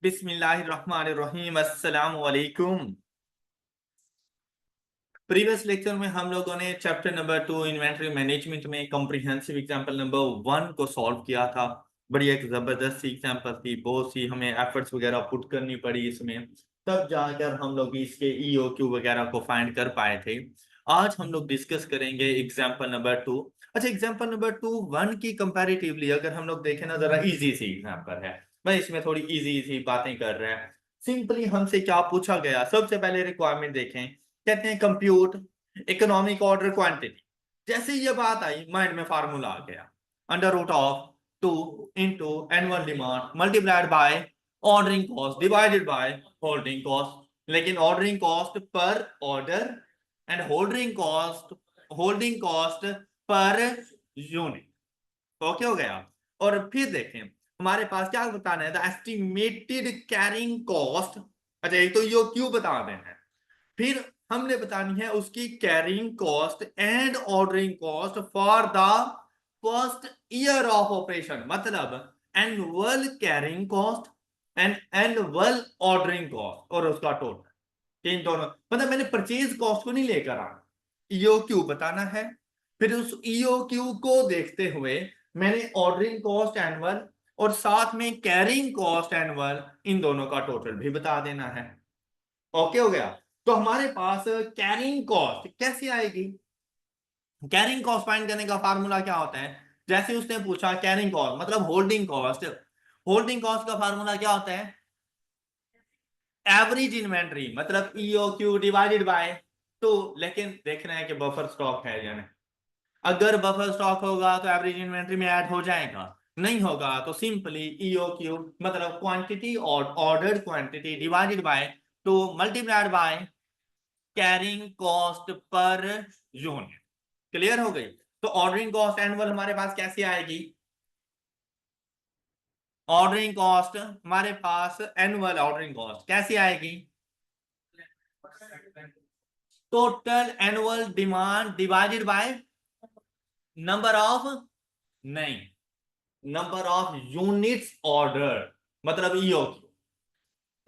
बिस्मिल्लाहिर्रहमानिर्रहीम अस्सलाम वालेकुम। प्रीवियस लेक्चर में हम लोगों ने चैप्टर नंबर 2 इन्वेंटरी मैनेजमेंट में कॉम्प्रिहेंसिव एग्जांपल नंबर 1 को सॉल्व किया था। बड़ी एक जबरदस्त सी एग्जांपल थी, बहुत सी हमें एफर्ट्स वगैरह पुट करनी पड़ी इसमें, तब जाकर हम लोग इसके ईओक्यू वगैरह को फाइंड कर पाए थे। आज हम लोग डिस्कस करेंगे एग्जांपल नंबर 2। अच्छा, एग्जांपल नंबर 2 1 की कंपैरेटिवली अगर हम लोग देखें ना, जरा इजी सी एग्जांपल है। मैं इसमें थोड़ी इजी इजी बातें कर रहे हैं। सिंपली हमसे क्या पूछा गया, सबसे पहले रिक्वायरमेंट देखें। कहते हैं कंप्यूट इकोनॉमिक ऑर्डर क्वांटिटी। जैसे ये बात आई माइंड में फार्मूला आ गया, under root of 2 into annual demand multiplied by ordering cost divided by holding cost. लेकिन ordering cost per order and holding cost per unit. Okay हो गया। और फिर देखें हमारे पास क्या बताना है, द एस्टिमेटेड कैरिंग कॉस्ट। अच्छा, एक तो ये क्यों बता देना है, फिर हमने बतानी है उसकी carrying cost and ordering cost for the first year of operation, मतलब annual carrying cost and annual ordering cost और उसका टोटल। इन दोनों मतलब मैंने परचेज कॉस्ट को नहीं लेकर आना, ईओक्यू बताना है। फिर उस ईओक्यू को देखते हुए मैंने ऑर्डरिंग कॉस्ट एनुअल और साथ में कैरिंग कॉस्ट एनुअल, इन दोनों का टोटल भी बता देना है। ओके हो गया। तो हमारे पास कैरिंग कॉस्ट कैसे आएगी, कैरिंग कॉस्ट फाइंड करने का फार्मूला क्या होता है। जैसे उसने पूछा कैरिंग कॉस्ट मतलब होल्डिंग कॉस्ट, होल्डिंग कॉस्ट का फार्मूला क्या होता है, एवरेज इन्वेंट्री मतलब ईओक्यू डिवाइडेड बाय 2। लेकिन देखना है कि बफर स्टॉक है या नहीं। अगर बफर स्टॉक होगा तो एवरेज इन्वेंट्री में ऐड हो जाएगा, नहीं होगा तो सिंपली ईओक्यू मतलब क्वांटिटी और ordered quantity divided by 2 multiplied by carrying cost per unit. Clear हो गई। तो ऑर्डरिंग कॉस्ट एनुअल हमारे पास कैसे आएगी, ऑर्डरिंग कॉस्ट हमारे पास एनुअल ऑर्डरिंग कॉस्ट कैसे आएगी, total annual demand divided by number of, नहीं, नंबर ऑफ यूनिट्स ऑर्डर मतलब ईओक्यू।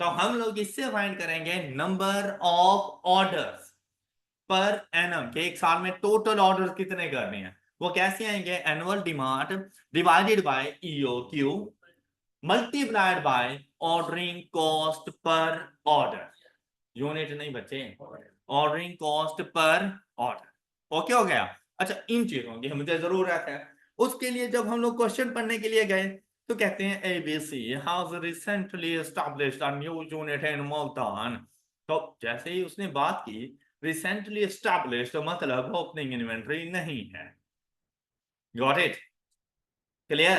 तो हम लोग इससे फाइंड करेंगे number of orders per annum के एक साल में टोटल ऑर्डर कितने करने हैं। वो कैसे आएंगे, annual demand divided bye EOQ multiplied by ordering cost per order, unit नहीं बच्चे, ordering cost per order. Okay हो गया। अच्छा, इन चीजों की मुझे जरूरत है। उसके लिए जब हम लोग क्वेश्चन पढ़ने के लिए गए तो कहते हैं ABC has recently established a new unit in Multan. तो जैसे ही उसने बात की रिसेंटली एस्टैब्लिश्ड मतलब ओपनिंग इन्वेंटरी नहीं है। Got it, clear.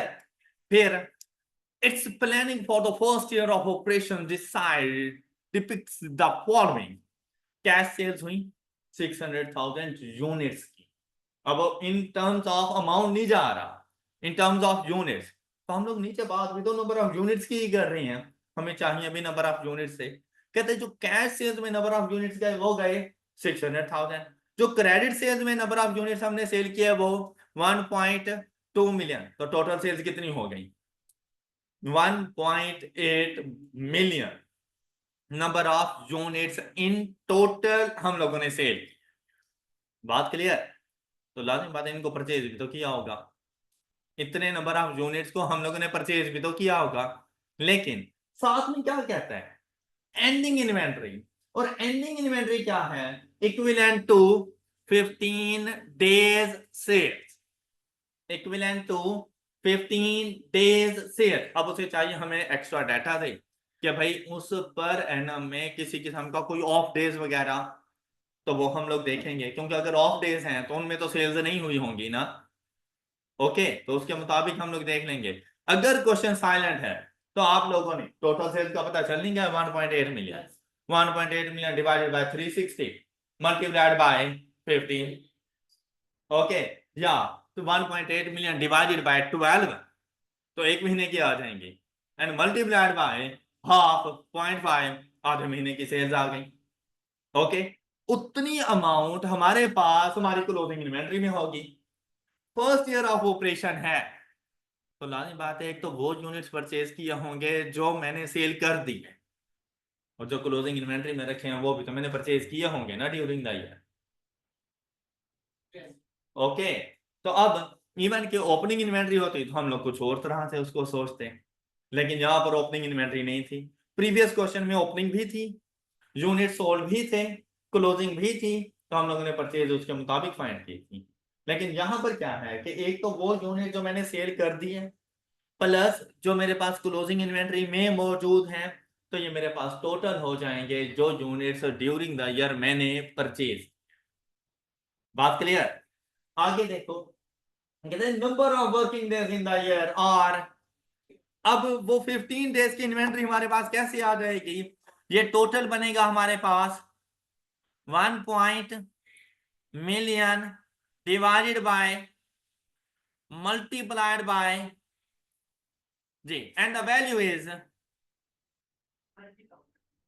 फिर it's planning for the first year of operation decide depicts the following. Cash sales हुई 600,000 यूनिट्स की। अब इन टर्म्स ऑफ अमाउंट नहीं जा रहा, इन टर्म्स ऑफ यूनिट्स। तो हम लोग नीचे बात भी तो नंबर ऑफ यूनिट्स की ही कर रहे हैं, हमें चाहिए अभी नंबर ऑफ यूनिट्स से। कहते हैं जो कैश सेल्स में नंबर ऑफ यूनिट्स गए वो गए 600,000, जो क्रेडिट सेल्स में नंबर ऑफ यूनिट्स हमने सेल किया वो 1.2 मिलियन। तो टोटल सेल्स कितनी हो गई, 1.8 million number of units in total हम लोगों ने सेल। बात क्लियर। तो लाजिम बात है, इनको परचेज भी तो किया होगा, इतने नंबर ऑफ यूनिट्स को हम लोगों ने परचेज भी तो किया होगा। लेकिन साथ में क्या कहता है, एंडिंग इन्वेंटरी। और एंडिंग इन्वेंटरी क्या है, equivalent to 15 days sales, equivalent to 15 days sales. अब उसे चाहिए हमें एक्स्ट्रा डाटा दे कि भाई उस पर एनम में किसी किस्म का कोई ऑफ डेज वगैरह, तो वो हम लोग देखेंगे, क्योंकि अगर ऑफ डेज हैं तो उनमें तो सेल्स नहीं हुई होंगी ना। ओके, तो उसके मुताबिक हम लोग देख लेंगे। अगर क्वेश्चन साइलेंट है तो आप लोगों ने टोटल सेल्स का पता चल नहीं गया, 1.8 million, 1.8 million divided by 360 multiplied by 15। Okay, या तो 1.8 मिलियन डिवाइडेड बाय 12, तो एक महीने की आ जाएंगी, एंड मल्टीप्लाइड बाय हाफ 0.5, आधे महीने की सेल्स आ गई। ओके, उतनी अमाउंट हमारे पास हमारी क्लोजिंग इन्वेंट्री में होगी। फर्स्ट ईयर ऑफ ऑपरेशन है, तो लाजमी बात है, एक तो वो यूनिट्स परचेज किए होंगे जो मैंने सेल कर दी है, और जो क्लोजिंग इन्वेंट्री में रखे हैं वो भी तो मैंने परचेज किए होंगे ना ड्यूरिंग द ईयर। ओके, तो अब इवन की ओपनिंग इन्वेंट्री होती तो हम लोग कुछ और तरह से उसको सोचते हैं, लेकिन यहाँ पर ओपनिंग इन्वेंट्री नहीं थी। प्रीवियस क्वेश्चन में ओपनिंग भी थी, यूनिट सोल्ड भी थे, क्लोजिंग भी थी, तो हम लोगों ने परचेज उसके मुताबिक फाइंड की थी। लेकिन यहाँ पर क्या है कि एक तो वो यूनिट जो मैंने सेल कर दी है, प्लस जो मेरे पास क्लोजिंग इन्वेंट्री में मौजूद है, तो ये मेरे पास टोटल हो जाएंगे जो यूनिट्स ड्यूरिंग द ईयर मैंने परचेज। बात क्लियर? आगे देखो, कहते हैं number of working days in the year, और अब वो 15 डेज की इन्वेंट्री हमारे पास कैसे आ जाएगी? ये टोटल बनेगा हमारे पास 1 million divided by multiplied by G, and the value is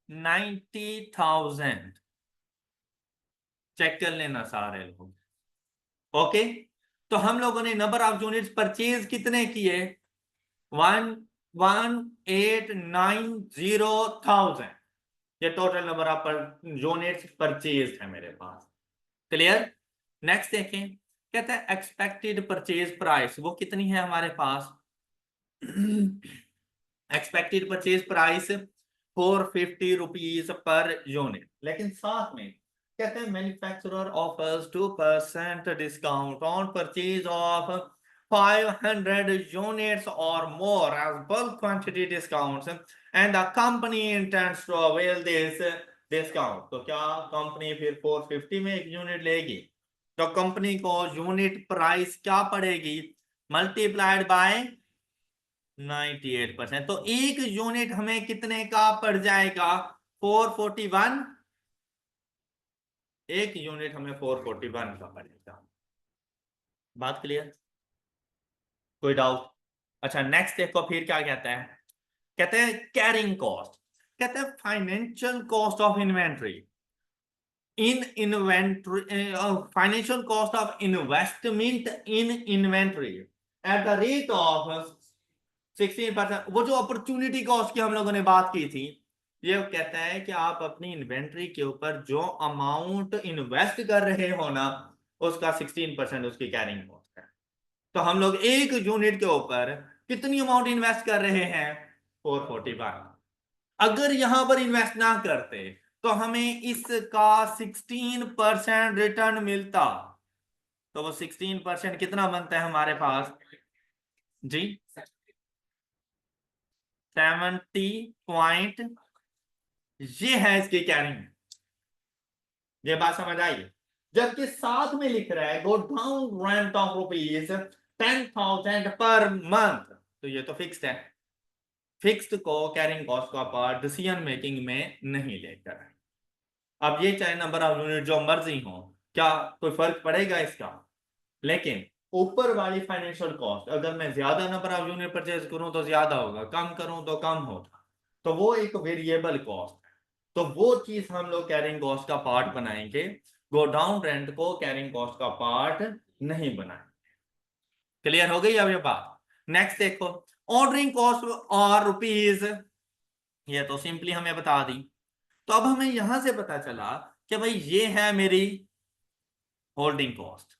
90,000। Check कर लेना सारे लोग। ओके, तो हम लोगों ने नंबर ऑफ यूनिट्स परचेज कितने किए? 1,1890,000। ये total number of units purchase है मेरे पास। क्लियर? नेक्स्ट देखें, कहते हैं एक्सपेक्टेड परचेज प्राइस, वो कितनी है हमारे पास? Expected purchase price 450 rupees per unit, लेकिन साथ में कहते हैं manufacturer offers 2% discount on purchase of 500 units or more as bulk quantity discounts, and the company intends to avail this discount। तो क्या कंपनी फिर 450 में एक यूनिट लेगी? तो कंपनी को यूनिट प्राइस क्या पड़ेगी? Multiplied by 98%। तो एक यूनिट हमें कितने का पड़ जाएगा? 441। एक यूनिट हमें 441 का पड़ेगा। बात क्लियर? कोई डाउट? अच्छा, नेक्स्ट देखो फिर क्या कहता है। कहते हैं कैरिंग कॉस्ट, कहते हैं financial cost of inventory in inventory, financial cost of investment in inventory at the rate of 16%। वो जो अपॉर्चुनिटी कॉस्ट की हम लोगों ने बात की थी, ये कहता है कि आप अपनी इन्वेंट्री के ऊपर जो अमाउंट इन्वेस्ट कर रहे हो ना, उसका 16% उसकी कैरिंग कॉस्ट है। तो हम लोग एक यूनिट के ऊपर कितनी अमाउंट इन्वेस्ट कर रहे हैं? 441। अगर यहां पर इन्वेस्ट ना करते तो हमें इसका 16% रिटर्न मिलता। तो वो 16% कितना बनता है हमारे पास जी? 70 ये है इसकी कैरिंग। ये बात समझ आई? जबकि साथ में लिख रहा है go down rent of rupees 10,000 per month, तो ये तो फिक्स्ड है। फिक्स्ड को कैरिंग कॉस्ट का पार्ट डिसीजन मेकिंग में नहीं लेकर। अब ये चाहे नंबर ऑफ यूनिट जो मर्जी हो, क्या कोई फर्क पड़ेगा इसका? लेकिन ऊपर वाली फाइनेंशियल कॉस्ट, अगर मैं ज्यादा नंबर ऑफ यूनिट परचेज करूं तो ज्यादा होगा, कम करूं तो कम होगा, तो वो एक वेरिएबल कॉस्ट है। तो वो चीज हम लोग कैरिंग कॉस्ट का पार्ट बनाएंगे, गो डाउन रेंट को कैरिंग कॉस्ट का पार्ट नहीं बनाएंगे। क्लियर हो गई अब ये बात? नेक्स्ट देखो, ऑर्डरिंग कॉस्ट और रुपीज, ये तो सिंपली हमें बता दी। तो अब हमें यहां से पता चला कि भाई ये है मेरी होल्डिंग कॉस्ट,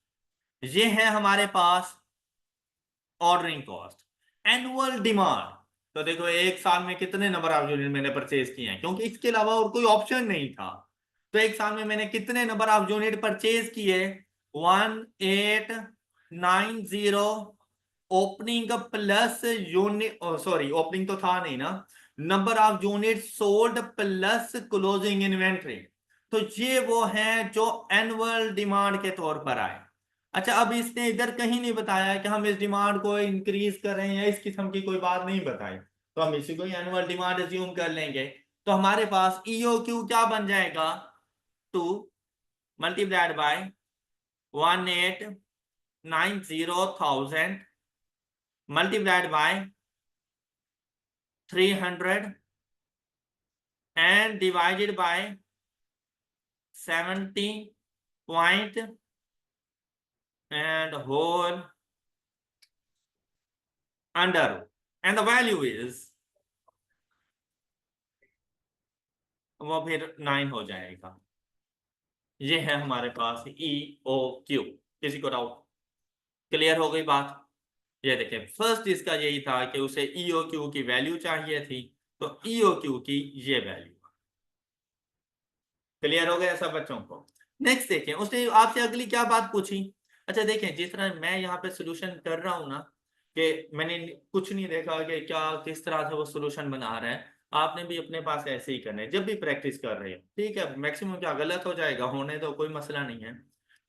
ये है हमारे पास ऑर्डरिंग कॉस्ट। एनुअल डिमांड, तो देखो एक साल में कितने नंबर ऑफ यूनिट मैंने परचेज किए हैं, क्योंकि इसके अलावा और कोई ऑप्शन नहीं था। तो एक साल में मैंने कितने नंबर ऑफ यूनिट परचेज किए? 1890 opening plus unit, sorry opening तो था नहीं ना, number of unit sold plus closing inventory. तो ये वो है जो एनुअल डिमांड के तौर पर आए। अच्छा, अब इसने इधर कहीं नहीं बताया कि हम इस डिमांड को इंक्रीज कर रहे हैं, या इस किस्म की कोई बात नहीं बताई, तो हम इसी को ही एनुअल डिमांड अज्यूम कर लेंगे। तो हमारे पास ईओक्यू क्या बन जाएगा? 2 multiplied by 1,890,000 multiplied by 300 and divided by 70 point and whole under and the value is, वो फिर 9 हो जाएगा। ये है हमारे पास ई ओ क्यू। किसी को डाउट? क्लियर हो गई बात? ये देखें, फर्स्ट इसका यही था कि उसे ई ओ क्यू की वैल्यू चाहिए थी, तो ई ओ क्यू की ये वैल्यू। क्लियर हो गया सब बच्चों को? नेक्स्ट देखें, उसने आपसे अगली क्या बात पूछी। अच्छा देखें, जिस तरह मैं यहाँ पे सोल्यूशन कर रहा हूँ ना, कि मैंने कुछ नहीं देखा कि क्या किस तरह से वो सोल्यूशन बना रहा है, आपने भी अपने पास ऐसे ही करना है जब भी प्रैक्टिस कर रहे हो। ठीक है, मैक्सिमम क्या गलत हो जाएगा, होने तो कोई मसला नहीं है।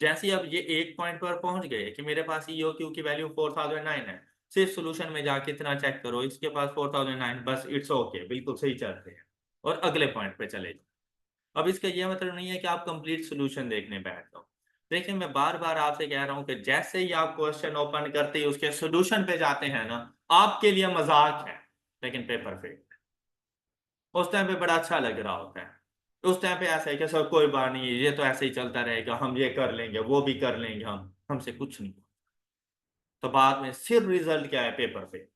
जैसे ही अब ये एक पॉइंट पर पहुंच गए कि मेरे पास ईओ क्यू की वैल्यू 4009 है, सिर्फ सोल्यूशन में जाके इतना चेक करो, इसके पास 4009, बस इट्स ओके, बिल्कुल सही चल रहे हैं, और अगले पॉइंट पे चले जाओ। अब इसका यह मतलब नहीं है कि आप कंप्लीट सॉल्यूशन देखने बैठ जाओ। देखिए, मैं बार बार आपसे कह रहा हूं कि जैसे ही आप क्वेश्चन ओपन करते ही उसके सॉल्यूशन पे जाते हैं ना, आपके लिए मजाक है, लेकिन पेपर फेक। उस टाइम पे बड़ा अच्छा लग रहा होता है, उस टाइम पे ऐसा है कि सर कोई बात नहीं, ये तो ऐसे ही चलता रहेगा, हम ये कर लेंगे, वो भी कर लेंगे, हम हमसे कुछ नहीं। तो बाद में सिर्फ रिजल्ट क्या है? Paper fake.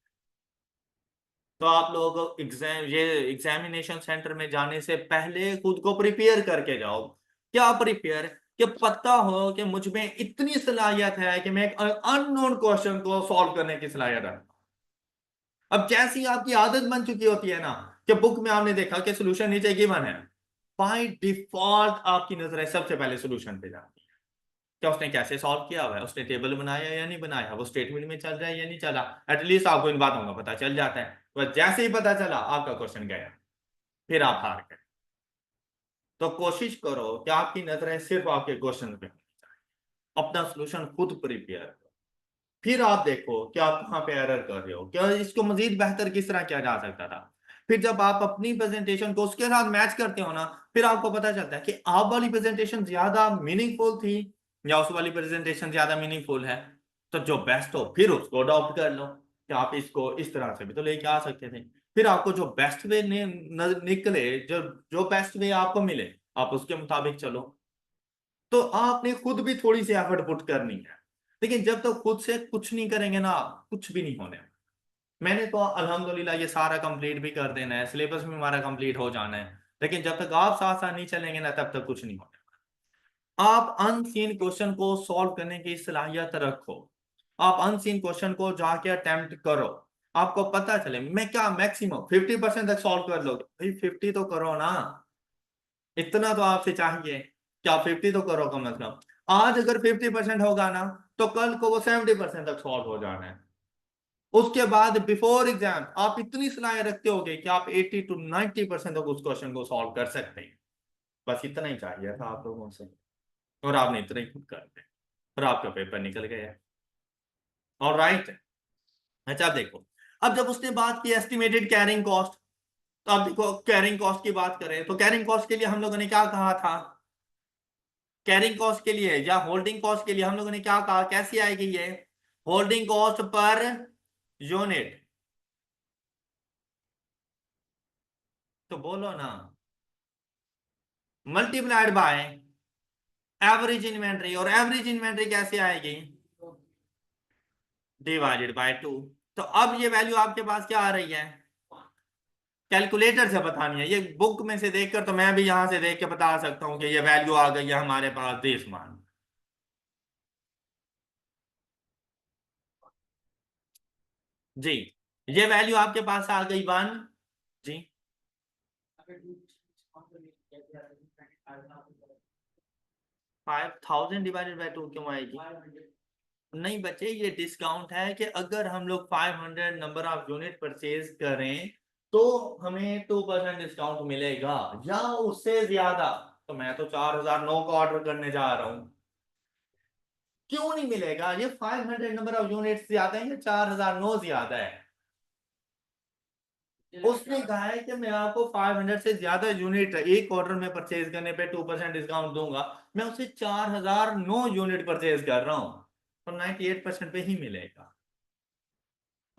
तो आप लोग एग्जामिनेशन सेंटर में जाने से पहले खुद को प्रिपेयर करके जाओ। क्या प्रिपेयर? कि पता हो कि मुझ में इतनी सलाहियत है कि मैं एक अननोन क्वेश्चन को सॉल्व करने की सलाहियत रखता हूं। अब जैसी आपकी आदत बन चुकी होती है ना, कि बुक में आपने देखा कि सोल्यूशन नीचे गिवन है, बाय डिफॉल्ट आपकी नजरें सबसे पहले सोल्यूशन पे जाती है। क्या उसने कैसे सॉल्व किया हुआ है, उसने टेबल बनाया या नहीं बनाया, वो स्टेटमेंट में चल रहा है या नहीं चला, एटलीस्ट आपको इन बातों का पता चल जाता है। बस जैसे ही पता चला, आपका क्वेश्चन गया, फिर आप हार गए। तो कोशिश करो कि आपकी नजरें सिर्फ आपके क्वेश्चन पे, अपना सोल्यूशन खुद प्रिपेयर करो, फिर आप देखो कि आप कहाँ पे एरर कर रहे हो, क्या इसको मजीद बेहतर किस तरह किया जा सकता था। फिर जब आप अपनी प्रेजेंटेशन को उसके साथ मैच करते हो ना, फिर आपको पता चलता है कि आप वाली प्रेजेंटेशन ज्यादा मीनिंगफुल थी या उस वाली प्रेजेंटेशन ज्यादा मीनिंगफुल है। तो जो बेस्ट हो फिर उसको अडॉप्ट कर लो, कि आप इसको इस तरह से भी तो लेके आ सकते थे। फिर आपको जो बेस्ट वे निकले, जो जो बेस्ट वे आपको मिले, आप उसके मुताबिक चलो। तो आपने खुद भी थोड़ी सी एफर्ट पुट करनी है। लेकिन जब तक तो खुद से कुछ नहीं करेंगे ना, कुछ भी नहीं होने। मैंने तो अल्हम्दुलिल्लाह ये सारा कंप्लीट भी कर देना है, सिलेबस भी हमारा कंप्लीट हो जाना है, लेकिन जब तक आप साथ साथ नहीं चलेंगे ना, तब तक कुछ नहीं होने। आप अनसीन क्वेश्चन को सॉल्व करने की सलाहियत रखो। आप अनसीन क्वेश्चन को जाके अटेम्प्ट करो। आपको पता चले, मैं क्या मैक्सिमम 50% तक सॉल्व कर लोगे भाई, 50 तो करो ना। इतना तो आपसे चाहिए कि आप 50 तो करो कम से कम। आज अगर 50% होगा ना, तो कल को वो 70% तक सॉल्व हो जाना है। उसके बाद बिफोर एग्जाम आप इतनी सलाह रखते होगे कि आप 80 to 90% तक उस क्वेश्चन को सॉल्व कर सकते हैं। बस इतना ही चाहिए था आप लोगों से, और आपने इतना ही खुद कर दिया, और आपका पेपर निकल गया। और राइट। अच्छा, अब देखो, अब जब उसने बात की एस्टिमेटेड कैरिंग कॉस्ट, तो अब देखो कैरिंग कॉस्ट की बात करें तो कैरिंग कॉस्ट के लिए हम लोगों ने क्या कहा था? कैरिंग कॉस्ट के लिए या होल्डिंग कॉस्ट के लिए हम लोगों ने क्या कहा, कैसी आएगी ये? Holding cost per unit. तो बोलो ना, मल्टीप्लाइड बाय एवरेज इन्वेंट्री। और एवरेज इन्वेंट्री कैसे आएगी? Divided by 2। तो अब ये वैल्यू आपके पास क्या आ रही है? कैलकुलेटर से बतानी है, ये बुक में से देखकर तो मैं भी यहां से देख के बता सकता हूं कि ये वैल्यू आ गई है हमारे पास 20 मान। जी, ये वैल्यू आपके पास आ गई 1। जी, 5000 डिवाइडेड बाय 2 क्यों आएगी? नहीं बच्चे, ये डिस्काउंट है कि अगर हम लोग 500 नंबर ऑफ यूनिट परचेज करें, तो हमें 2% डिस्काउंट मिलेगा, या उससे ज्यादा। तो मैं तो 4009 का ऑर्डर करने जा रहा हूं, क्यों नहीं मिलेगा? ये 500 नंबर ऑफ यूनिट ज्यादा है या 4009 ज्यादा है? उसने कहा है कि मैं आपको 500 से ज्यादा यूनिट एक ऑर्डर में परचेज करने पे 2% डिस्काउंट दूंगा। मैं उसे 4009 यूनिट परचेज कर रहा हूं, तो 98% पे ही मिलेगा।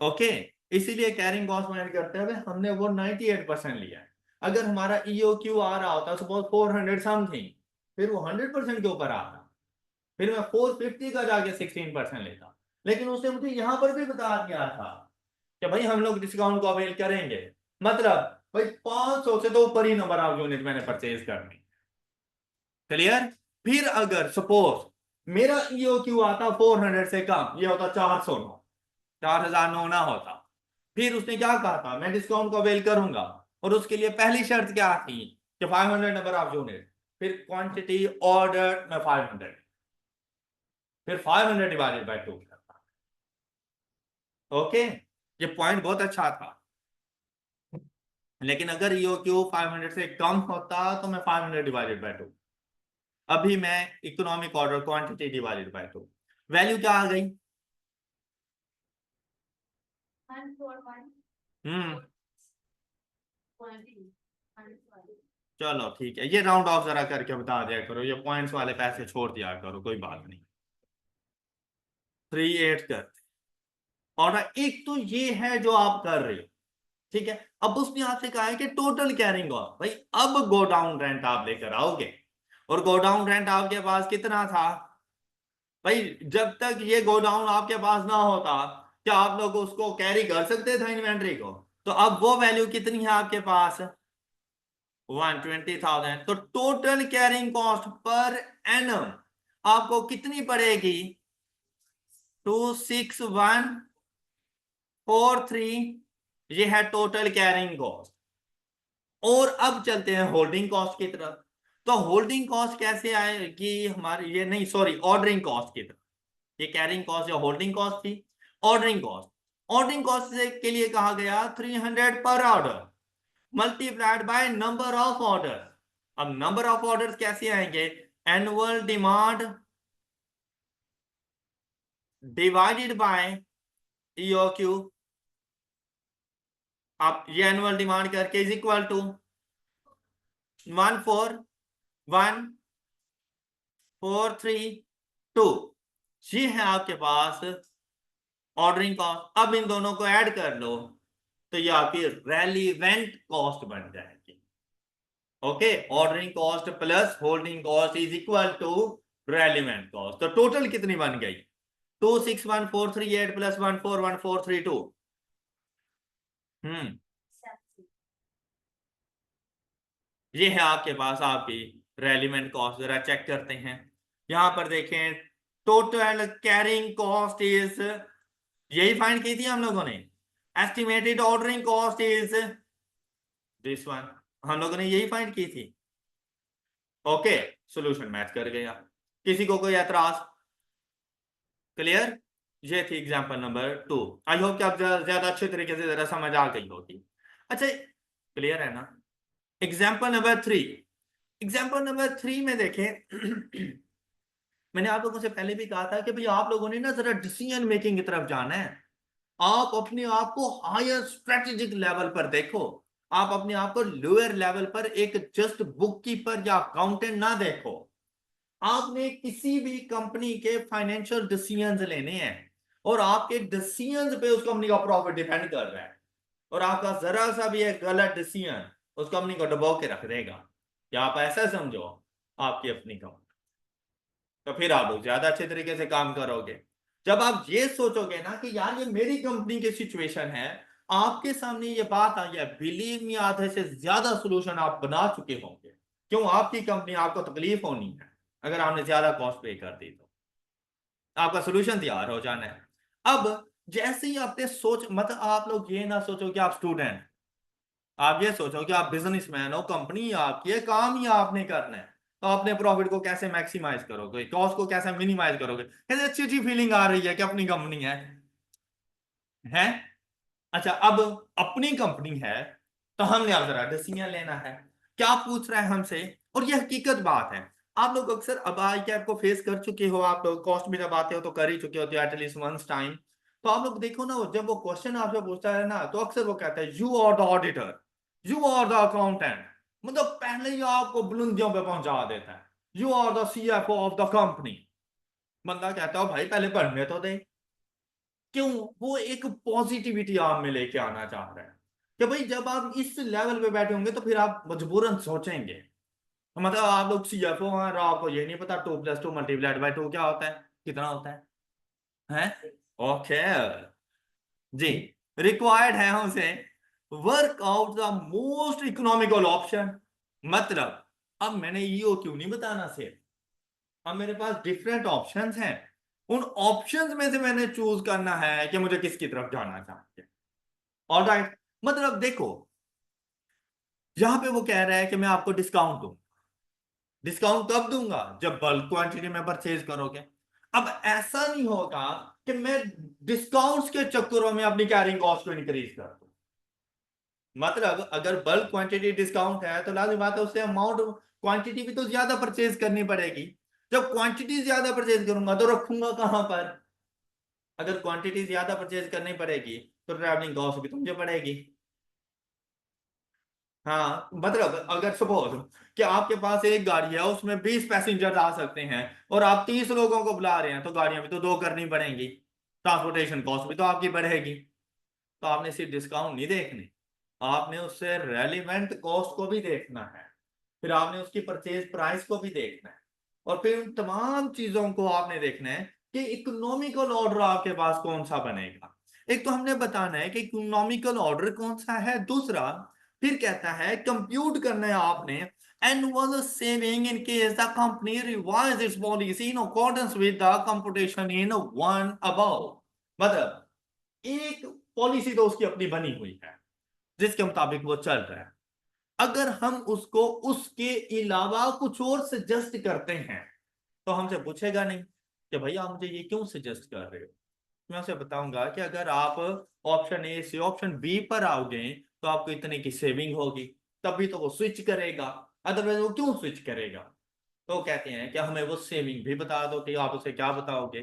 ओके, इसीलिए कैरिंग कॉस्ट माइनस करते हुए हमने वो 98% लिया है। अगर हमारा ईओक्यू आ रहा होता सपोज 400 समथिंग, फिर वो 100% के ऊपर आता, फिर मैं 450 का जाके 16% लेता। लेकिन उसने मुझे यहां पर भी बता दिया था कि भाई हम लोग डिस्काउंट को अवेल करेंगे, मतलब भाई 500 से तो ऊपर ही नंबर ऑफ यूनिट मैंने परचेज करनी। क्लियर। फिर अगर सपोज मेरा ईओक्यू आता 400 से कम, ये होता 409, 4009 ना होता, फिर उसने क्या कहा था मैं डिस्काउंट को अवेल करूंगा, और उसके लिए पहली शर्त क्या थी कि 500 नंबर ऑफ यूनिट, फिर क्वांटिटी ऑर्डर में 500, फिर 500 डिवाइडेड बाय 2 करता। ओके, ये पॉइंट बहुत अच्छा था। लेकिन अगर ईओक्यू 500 से कम होता तो मैं 500 डिवाइडेड बाय 2, अभी मैं economic order quantity divided by 2, value क्या आ गई? हम्म, चलो ठीक है, ये राउंड ऑफ जरा करके बता दिया करो, ये पॉइंट्स वाले पैसे छोड़ दिया करो, कोई बात नहीं। 38 कर, और एक तो ये है जो आप कर रहे हो, ठीक है। अब उसने आपसे कहा है कि टोटल कैरिंग कॉस्ट, भाई अब गो डाउन रेंट आप लेकर आओगे, और गो डाउन रेंट आपके पास कितना था? भाई जब तक ये गो डाउन आपके पास ना होता, क्या आप लोग उसको कैरी कर सकते थे इन्वेंट्री को? तो अब वो वैल्यू कितनी है आपके पास? 120,000। तो total carrying cost per annum आपको कितनी पड़ेगी? 26143, ये है टोटल कैरिंग कॉस्ट। और अब चलते हैं होल्डिंग कॉस्ट की तरफ। तो होल्डिंग कॉस्ट कैसे आएगी हमारी, ये नहीं सॉरी, ऑर्डरिंग कॉस्ट की तरफ। ये कैरिंग कॉस्ट या होल्डिंग कॉस्ट थी, ऑर्डरिंग कॉस्ट। ऑर्डरिंग कॉस्ट के लिए कहा गया 300 पर order multiplied by number of order. अब नंबर ऑफ ऑर्डर कैसे आएंगे? Annual demand divided bye EOQ. आप ये एनुअल डिमांड करके इज इक्वल टू 141,432, ये है आपके पास ऑर्डरिंग कॉस्ट। अब इन दोनों को ऐड कर लो तो ये आपकी रेलिवेंट कॉस्ट बन जाएगी। Okay, ordering cost plus holding cost is equal to relevant cost. तो टोटल कितनी बन गई? 261,438 प्लस 141,432। हम्म, ये है आपके पास आपकी रेलिवेंट कॉस्ट। जरा चेक करते हैं, यहां पर देखें, टोटल कैरिंग कॉस्ट इज, यही फाइंड की थी हम लोगों ने। Estimated ordering cost is this one, हम लोगों ने यही फाइंड की थी। ओके, सॉल्यूशन मैच कर गया। किसी को कोई एतराज? क्लियर। ये थी एग्जांपल नंबर 2। आई होप कि आप ज्यादा अच्छे तरीके से जरा समझ आ गई होगी। अच्छा, क्लियर है ना? Example number 3। एग्जांपल नंबर 3 में देखें मैंने आप लोगों से पहले भी कहा था कि भाई आप लोगों ने ना जरा डिसीजन मेकिंग की तरफ जाना है। आप अपने आप को हायर स्ट्रेटेजिक लेवल पर देखो, आप अपने आप को लोअर लेवल पर एक जस्ट बुक कीपर या अकाउंटेंट ना देखो। आपने किसी भी कंपनी के फाइनेंशियल डिसीजंस लेने हैं, और आपके डिसीजंस पे उस कंपनी का प्रॉफिट डिपेंड कर रहा है, और आपका जरा सा भी एक गलत डिसीजन उस कंपनी को डुबो के रख देगा। या आप ऐसा समझो आपकी अपनी कंपनी, तो फिर आप लोग ज्यादा अच्छे तरीके से काम करोगे। जब आप ये सोचोगे ना कि यार ये मेरी कंपनी की सिचुएशन है, आपके सामने ये बात आई है, बिलीव मी आधे से ज्यादा सोल्यूशन आप बना चुके होंगे। क्यों? आपकी कंपनी, आपको तकलीफ होनी है अगर आपने ज्यादा कॉस्ट पे कर दी तो आपका सोल्यूशन तैयार हो जाना है। अब जैसे ही आपने सोच, मतलब आप लोग ये ना सोचो कि आप स्टूडेंट, आप ये सोचो कि आप बिजनेसमैन हो, कंपनी आपकी है, काम ही आपने करना है। तो अपने प्रॉफिट को कैसे मैक्सिमाइज करोगे, कॉस्ट को कैसे मिनिमाइज करोगे, कैसे अच्छी अच्छी फीलिंग आ रही है कि अपनी कंपनी है। अच्छा, अब अपनी कंपनी है तो हमने अब जरा डिसीजन लेना है। क्या पूछ रहा है हमसे? और ये हकीकत बात है, आप लोग अक्सर अब आई कैप को फेस कर चुके हो, आप लोग कॉस्ट में जब आते हो तो कर ही चुके होते हो एटलीस्ट वंस टाइम। तो आप लोग देखो ना, जब वो क्वेश्चन आपसे पूछता है ना, तो अक्सर वो कहता है you are the auditor, you are the accountant, मतलब पहले ही आपको बुलंदियों पे पहुंचा देता है। You are the CFO of the company. बंदा कहता है भाई पहले पढ़ने तो दे। क्यों? वो एक पॉजिटिविटी आप में लेके आना चाह रहा है कि भाई जब आप इस लेवल पे बैठे होंगे तो फिर आप मजबूरन सोचेंगे। तो मतलब आप लोग सीएफओ हैं और आपको ये नहीं पता 2 + 2 मल्टीप्लाइड बाय 2 क्या होता है, कितना होता है? हैं? ओके जी। रिक्वायर्ड है हमसे work out the most economical option. मतलब अब मैंने ईओ क्यों नहीं बताना सिर्फ, अब मेरे पास डिफरेंट ऑप्शंस हैं, उन ऑप्शंस में से मैंने चूज करना है कि मुझे किसकी तरफ जाना चाहिए। ऑलराइट, मतलब देखो यहां पे वो कह रहा है कि मैं आपको डिस्काउंट दूं। डिस्काउंट कब दूंगा, जब बल्क क्वांटिटी में परचेज करोगे। अब ऐसा नहीं होगा कि मैं डिस्काउंट्स के चक्करों में अपनी कैरिंग कॉस्ट को इंक्रीज कर दूं। मतलब अगर बल्क क्वांटिटी डिस्काउंट है तो लाजिम बात है उससे अमाउंट क्वांटिटी भी तो ज्यादा परचेज करनी पड़ेगी। जब क्वांटिटी ज्यादा परचेज करूंगा तो रखूंगा कहां पर। अगर क्वांटिटी ज्यादा परचेज करनी पड़ेगी तो ट्रैवलिंग कॉस्ट भी तो मुझे पड़ेगी। हाँ मतलब अगर सपोज कि आपके पास एक गाड़ी है उसमें 20 पैसेंजर आ सकते हैं और आप 30 लोगों को बुला रहे हैं तो गाड़ियां भी तो दो करनी पड़ेंगी, ट्रांसपोर्टेशन कॉस्ट भी तो आपकी बढ़ेगी। तो आपने सिर्फ डिस्काउंट नहीं देखने, आपने उससे रेलिवेंट कॉस्ट को भी देखना है, फिर आपने उसकी परचेज प्राइस को भी देखना है, और फिर उन तमाम चीजों को आपने देखना है कि इकोनॉमिकल ऑर्डर आपके पास कौन सा बनेगा। एक तो हमने बताना है कि इकोनॉमिकल ऑर्डर कौन सा है, दूसरा फिर कहता है कंप्यूट करना है आपने annual saving in case the company revise it's policy in accordance with the computation in one above. मतलब एक पॉलिसी तो उसकी अपनी बनी हुई है जिसके मुताबिक वो चल रहा है, अगर हम उसको उसके अलावा कुछ और सजेस्ट करते हैं तो हमसे पूछेगा नहीं कि भाई आप मुझे ये क्यों सजेस्ट कर रहे हो। मैं उसे बताऊंगा कि अगर आप ऑप्शन ए से ऑप्शन बी पर आओगे तो आपको इतने की सेविंग होगी, तभी तो वो स्विच करेगा, अदरवाइज वो क्यों स्विच करेगा। तो वो कहते हैं कि हमें वो सेविंग भी बता दो कि आप उसे क्या बताओगे।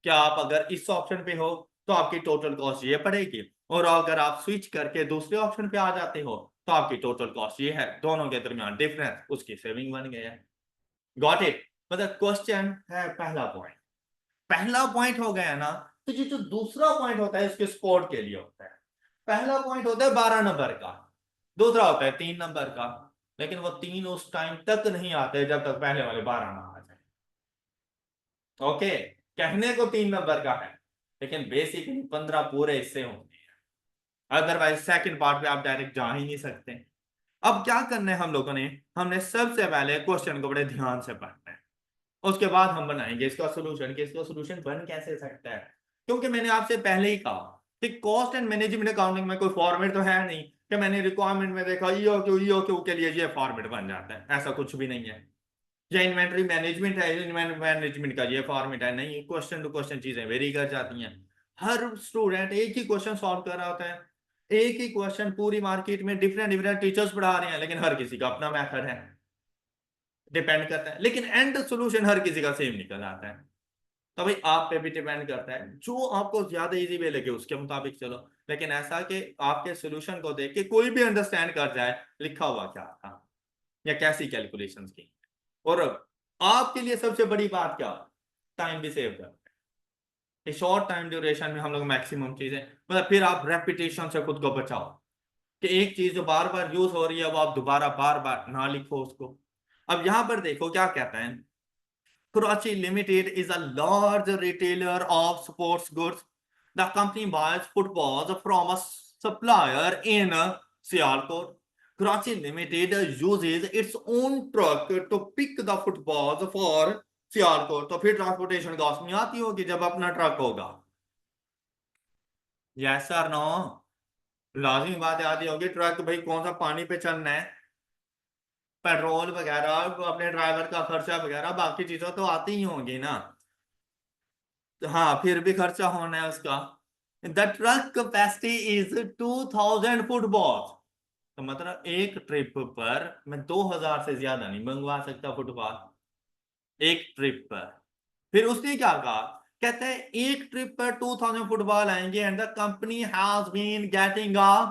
क्या आप अगर इस ऑप्शन पे हो तो आपकी टोटल कॉस्ट ये पड़ेगी, और अगर आप स्विच करके दूसरे ऑप्शन पे आ जाते हो तो आपकी टोटल कॉस्ट ये है, दोनों के दरमियान डिफरेंस उसकी सेविंग बन गया है। Got it. मतलब क्वेश्चन है पहला पॉइंट, पहला पॉइंट हो गया ना। तो ये जो दूसरा पॉइंट होता है इसके स्पोर्ट के लिए होता है। पहला पॉइंट होता है 12 नंबर का, दूसरा होता है 3 नंबर का, लेकिन वो तीन उस टाइम तक नहीं आते जब तक पहले वाले 12 ना आ जाए। ओके, कहने को 3 नंबर का है लेकिन बेसिकली 15 पूरे हिस्से होंगे, अदरवाइज सेकंड पार्ट पे आप डायरेक्ट जा ही नहीं सकते। अब क्या करना है हम लोगों ने, हमने सबसे पहले क्वेश्चन को बड़े ध्यान से पढ़ना है, उसके बाद हम बनाएंगे इसका सोल्यूशन कि इसका सोल्यूशन बन कैसे सकता है। क्योंकि मैंने आपसे पहले ही कहा कि कॉस्ट एंड मैनेजमेंट अकाउंटिंग में कोई फॉर्मेट तो है नहीं कि मैंने रिक्वायरमेंट में देखा ईओक्यू के लिए ये फॉर्मेट बन जाता है, ऐसा कुछ भी नहीं है। या इन्वेंटरी मैनेजमेंट है, इन्वेंटरी मैनेजमेंट का ये फॉर्मेट है, नहीं, क्वेश्चन टू क्वेश्चन चीजें वेरी कर जाती हैं। हर स्टूडेंट एक ही क्वेश्चन सॉल्व कर रहा होता है, एक ही क्वेश्चन पूरी मार्केट में डिफरेंट डिफरेंट टीचर्स पढ़ा रहे हैं, लेकिन हर किसी का अपना मेथड है, डिपेंड करता है, लेकिन एंड सोल्यूशन हर किसी का सेम निकल आता है। तो भाई आप पे भी डिपेंड करता है, जो आपको ज्यादा इजी वे लगे उसके मुताबिक चलो, लेकिन ऐसा कि आपके सोल्यूशन को देख के कोई भी अंडरस्टैंड कर जाए लिखा हुआ क्या था या कैसी कैलकुलेशंस की। और आपके लिए सबसे बड़ी बात क्या, टाइम भी सेव कर, शॉर्ट टाइम ड्यूरेशन में हम लोग मैक्सिमम चीजें, मतलब फिर आप रेपिटेशन से खुद को बचाओ कि एक चीज जो बार बार यूज हो रही है वो आप दोबारा बार बार ना लिखो उसको। अब यहां पर देखो क्या कहता है, Karachi Limited is a large retailer of sports goods. The company buys footballs from a supplier in Sialkot. Karachi Limited uses its own truck to pick the footballs for Sialkot. तो फिर ट्रांसपोर्टेशन कॉस्ट नहीं आती होगी जब अपना truck होगा। Yes sir no, लाजमी बात है आती होगी, ट्रक भाई कौन सा पानी पे चलना है, पेट्रोल वगैरह अपने ड्राइवर का खर्चा वगैरह बाकी चीजें तो आती ही होंगी ना। हाँ फिर भी खर्चा होना है उसका। The truck capacity is 2000 football. तो मतलब एक ट्रिप पर मैं 2000 से ज्यादा नहीं मंगवा सकता फुटबॉल एक ट्रिप पर। फिर उसने क्या कहा, कहते हैं एक ट्रिप पर 2000 फुटबॉल आएंगे and the company has been getting a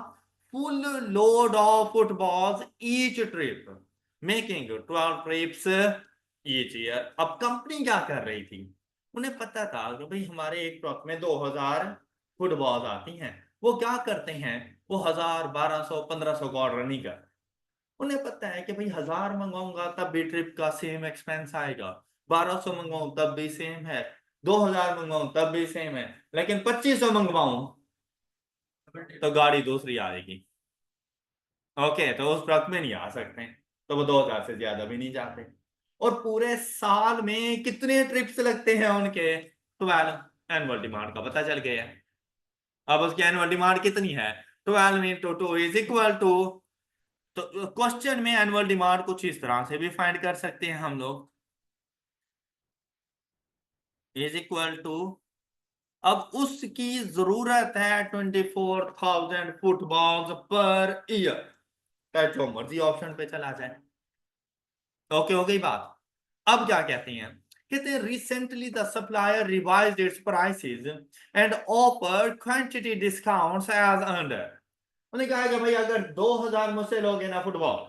full load of footballs each trip, making 12 trips each year. अब कंपनी क्या कर रही थी, उन्हें पता था कि भाई हमारे एक ट्रक में 2000 फुटबॉल्स आती हैं, वो क्या करते हैं, वो 1000 1200 1500 का ऑर्डर नहीं कर, उन्हें पता है कि भाई 1000 मंगवाऊंगा तब भी ट्रिप का सेम एक्सपेंस आएगा, 1200 मंगवाऊं तब भी सेम है, 2000 मंगवाऊं तब भी सेम है, लेकिन 2500 मंगवाऊं तो गाड़ी दूसरी आएगी। ओके, तो उस ट्रक में नहीं आ सकते, तो वो 2000 से ज्यादा भी नहीं जाते। और पूरे साल में कितने ट्रिप्स लगते हैं उनके, 12। एनुअल डिमांड का पता चल गया। अब उसकी एनुअल डिमांड कितनी है, 12 इंटू 2 इज इक्वल टू, तो क्वेश्चन में एनुअल डिमांड कुछ इस तरह से भी फाइंड कर सकते हैं हम लोग, इज इक्वल टू, अब उसकी जरूरत है 24,000 फुटबॉल्स पर ईयर, चाहे जो मर्जी ऑप्शन पे चला जाए। ओके, हो गई बात। अब क्या कहते हैं, कहते हैं recently the supplier revised its prices and offer quantity discounts as under. उन्होंने कहा कि भाई अगर 2000 मुझसे लोगे ना फुटबॉल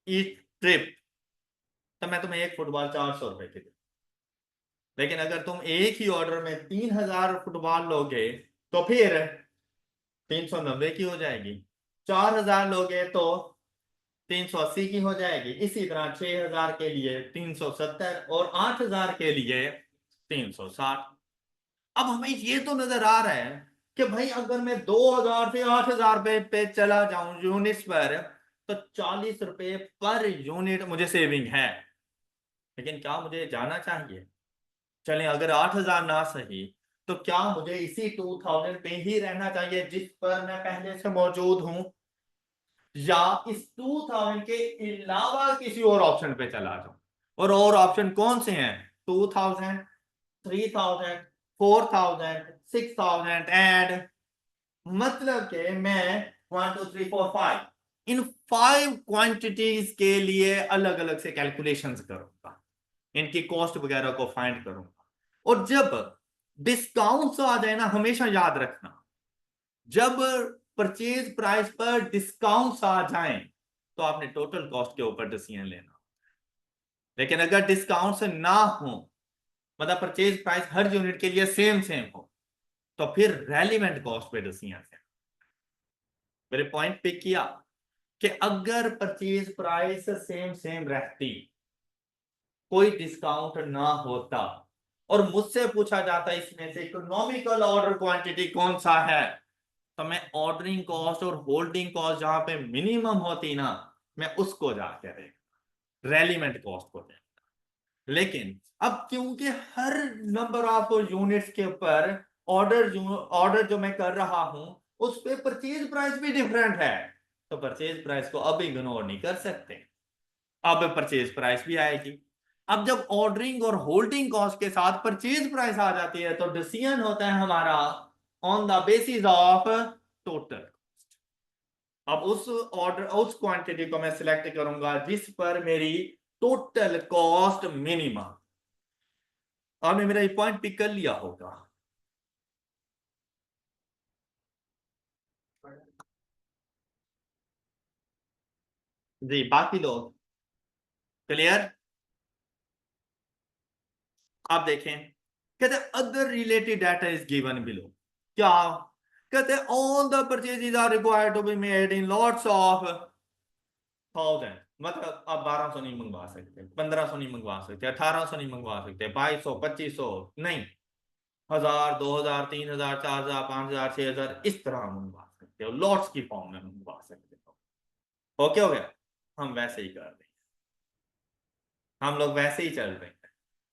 ईच ट्रिप, तो मैं तुम्हें एक फुटबॉल 400 रुपए की दूं। लेकिन अगर तुम एक ही ऑर्डर में 3000 फुटबॉल लोगे, तो फिर 390 की हो जाएगी। 4000 लोगे तो 380 की हो जाएगी। इसी तरह 6000 के लिए 370 और 8000 के लिए 360। अब हमें ये तो नजर आ रहा है कि भाई अगर मैं 2000 से 8000 रुपए पे चला जाऊं यूनिट्स पर, तो 40 रुपए पर यूनिट मुझे सेविंग है। लेकिन क्या मुझे जाना चाहिए, चलें अगर 8000 ना सही, तो क्या मुझे इसी 2000 पे ही रहना चाहिए जिस पर मैं पहले से मौजूद हूं, या इस 2000 के अलावा किसी और ऑप्शन पे चला जाऊं? और ऑप्शन कौन से हैं, 2000, 3000, 4000, 6000 एंड, मतलब कि मैं 1 2 3 4 5 इन 5 क्वांटिटीज के लिए अलग अलग से कैलकुलेशंस करूंगा, इनकी कॉस्ट वगैरह को फाइंड करूंगा। और जब डिस्काउंट्स आ जाए ना, हमेशा याद रखना, जब परचेज प्राइस पर डिस्काउंट्स आ जाएं, तो आपने टोटल कॉस्ट के ऊपर डिसीजन लेना। लेकिन अगर डिस्काउंट्स ना हो, मतलब परचेज प्राइस हर यूनिट के लिए सेम सेम हो, तो फिर रेलिवेंट कॉस्ट पे डिसीजन लेना। मेरे पॉइंट पिक किया कि अगर परचेज प्राइस सेम सेम रहती, कोई डिस्काउंट ना होता, और मुझसे पूछा जाता इसमें से इकोनॉमिकल ऑर्डर क्वांटिटी कौन सा है, तो मैं ऑर्डरिंग कॉस्ट और होल्डिंग कॉस्ट जहां पे मिनिमम होती ना, मैं उसको जाके देखता, रेलिवेंट कॉस्ट को देखता। लेकिन अब क्योंकि हर नंबर ऑफ यूनिट्स के ऊपर ऑर्डर जो मैं कर रहा हूं, उस पे परचेज प्राइस भी डिफरेंट है, तो परचेज प्राइस को अब इग्नोर नहीं कर सकते, अब परचेज प्राइस भी आएगी। अब जब ऑर्डरिंग और होल्डिंग कॉस्ट के साथ परचेज प्राइस आ जाती है, तो डिसीजन होता है हमारा on the basis of total. अब उस क्वांटिटी को मैं सिलेक्ट करूंगा जिस पर मेरी टोटल कॉस्ट मिनिमम। आपने मेरा ये पॉइंट पिक कर लिया होगा। जी, बाकी लोग क्लियर। आप देखें, कहते other related data is given below. क्या कहते, all the purchases are required to be made in lots of 1000, मतलब आप 1200 नहीं मंगवा सकते, 1500 नहीं मंगवा सकते, 1800 नहीं मंगवा सकते, 2200, 2500 नहीं, 1000, 2000, 3000, 4000, 5000, 6000 इस तरह मंगवा सकते हो, लॉट्स की फॉर्म में मंगवा सकते हो। ओके हो गया, हम वैसे ही कर रहे हैं, हम लोग वैसे ही चल रहे हैं।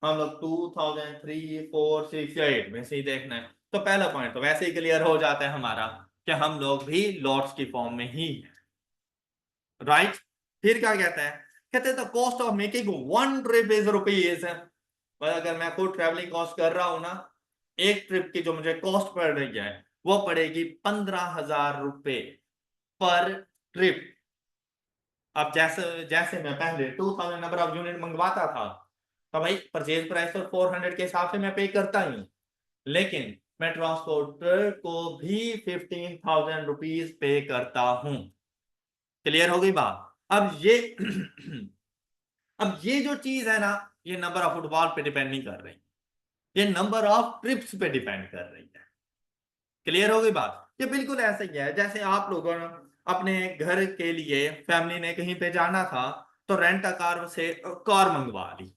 हम लोग 2000, 3, 4, 6 या 8 में से ही देखना है, तो पहला पॉइंट तो वैसे ही क्लियर हो जाता है हमारा कि हम लोग भी लॉट्स की फॉर्म में ही, राइट। फिर क्या कहता है, कहते हैं the cost of making one trip is rupees. अगर मैं खुद ट्रेवलिंग कॉस्ट कर रहा हूं ना, एक ट्रिप की जो मुझे कॉस्ट पड़ रही है, वो पड़ेगी 15,000 रुपए पर ट्रिप। अब जैसे जैसे मैं पहले 2000 नंबर ऑफ यूनिट मंगवाता था, तो भाई परचेज प्राइस तो 400 के हिसाब से मैं पे करता ही हूँ, लेकिन मैं ट्रांसपोर्टर को भी 15,000 रुपीज पे करता हूं। क्लियर हो गई बात। अब ये अब ये जो चीज है ना, ये नंबर ऑफ फुटबॉल पे डिपेंड नहीं कर रही, ये नंबर ऑफ ट्रिप्स पे डिपेंड कर रही है। क्लियर हो गई बात। ये बिल्कुल ऐसा ही है जैसे आप लोगों ने अपने घर के लिए, फैमिली ने कहीं पे जाना था, तो रेंट a कार से कार मंगवा ली।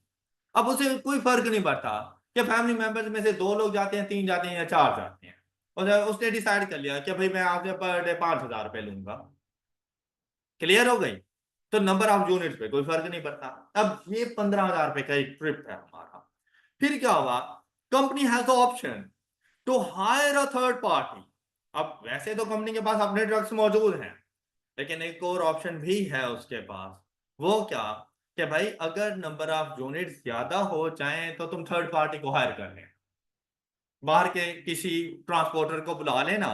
अब उसे कोई फर्क नहीं पड़ता कि फैमिली मेंबर्स में से 2 लोग जाते हैं, 3 जाते हैं या 4 जाते हैं। और उसने डिसाइड कर लिया कि भाई मैं आपसे पर डे 5,000 रुपये लूंगा, क्लियर हो गई, तो नंबर ऑफ यूनिट्स पे कोई फर्क नहीं पड़ता। अब ये 15,000 रुपए का एक ट्रिप है हमारा। फिर क्या हुआ, company has the option to hire a third party. अब वैसे तो कंपनी के पास अपने ट्रक्स मौजूद हैं, लेकिन एक और ऑप्शन भी है उसके पास। वो क्या, कि भाई अगर नंबर ऑफ यूनिट्स ज्यादा हो जाए तो तुम थर्ड पार्टी को हायर कर लें, बाहर के किसी ट्रांसपोर्टर को बुला लेना,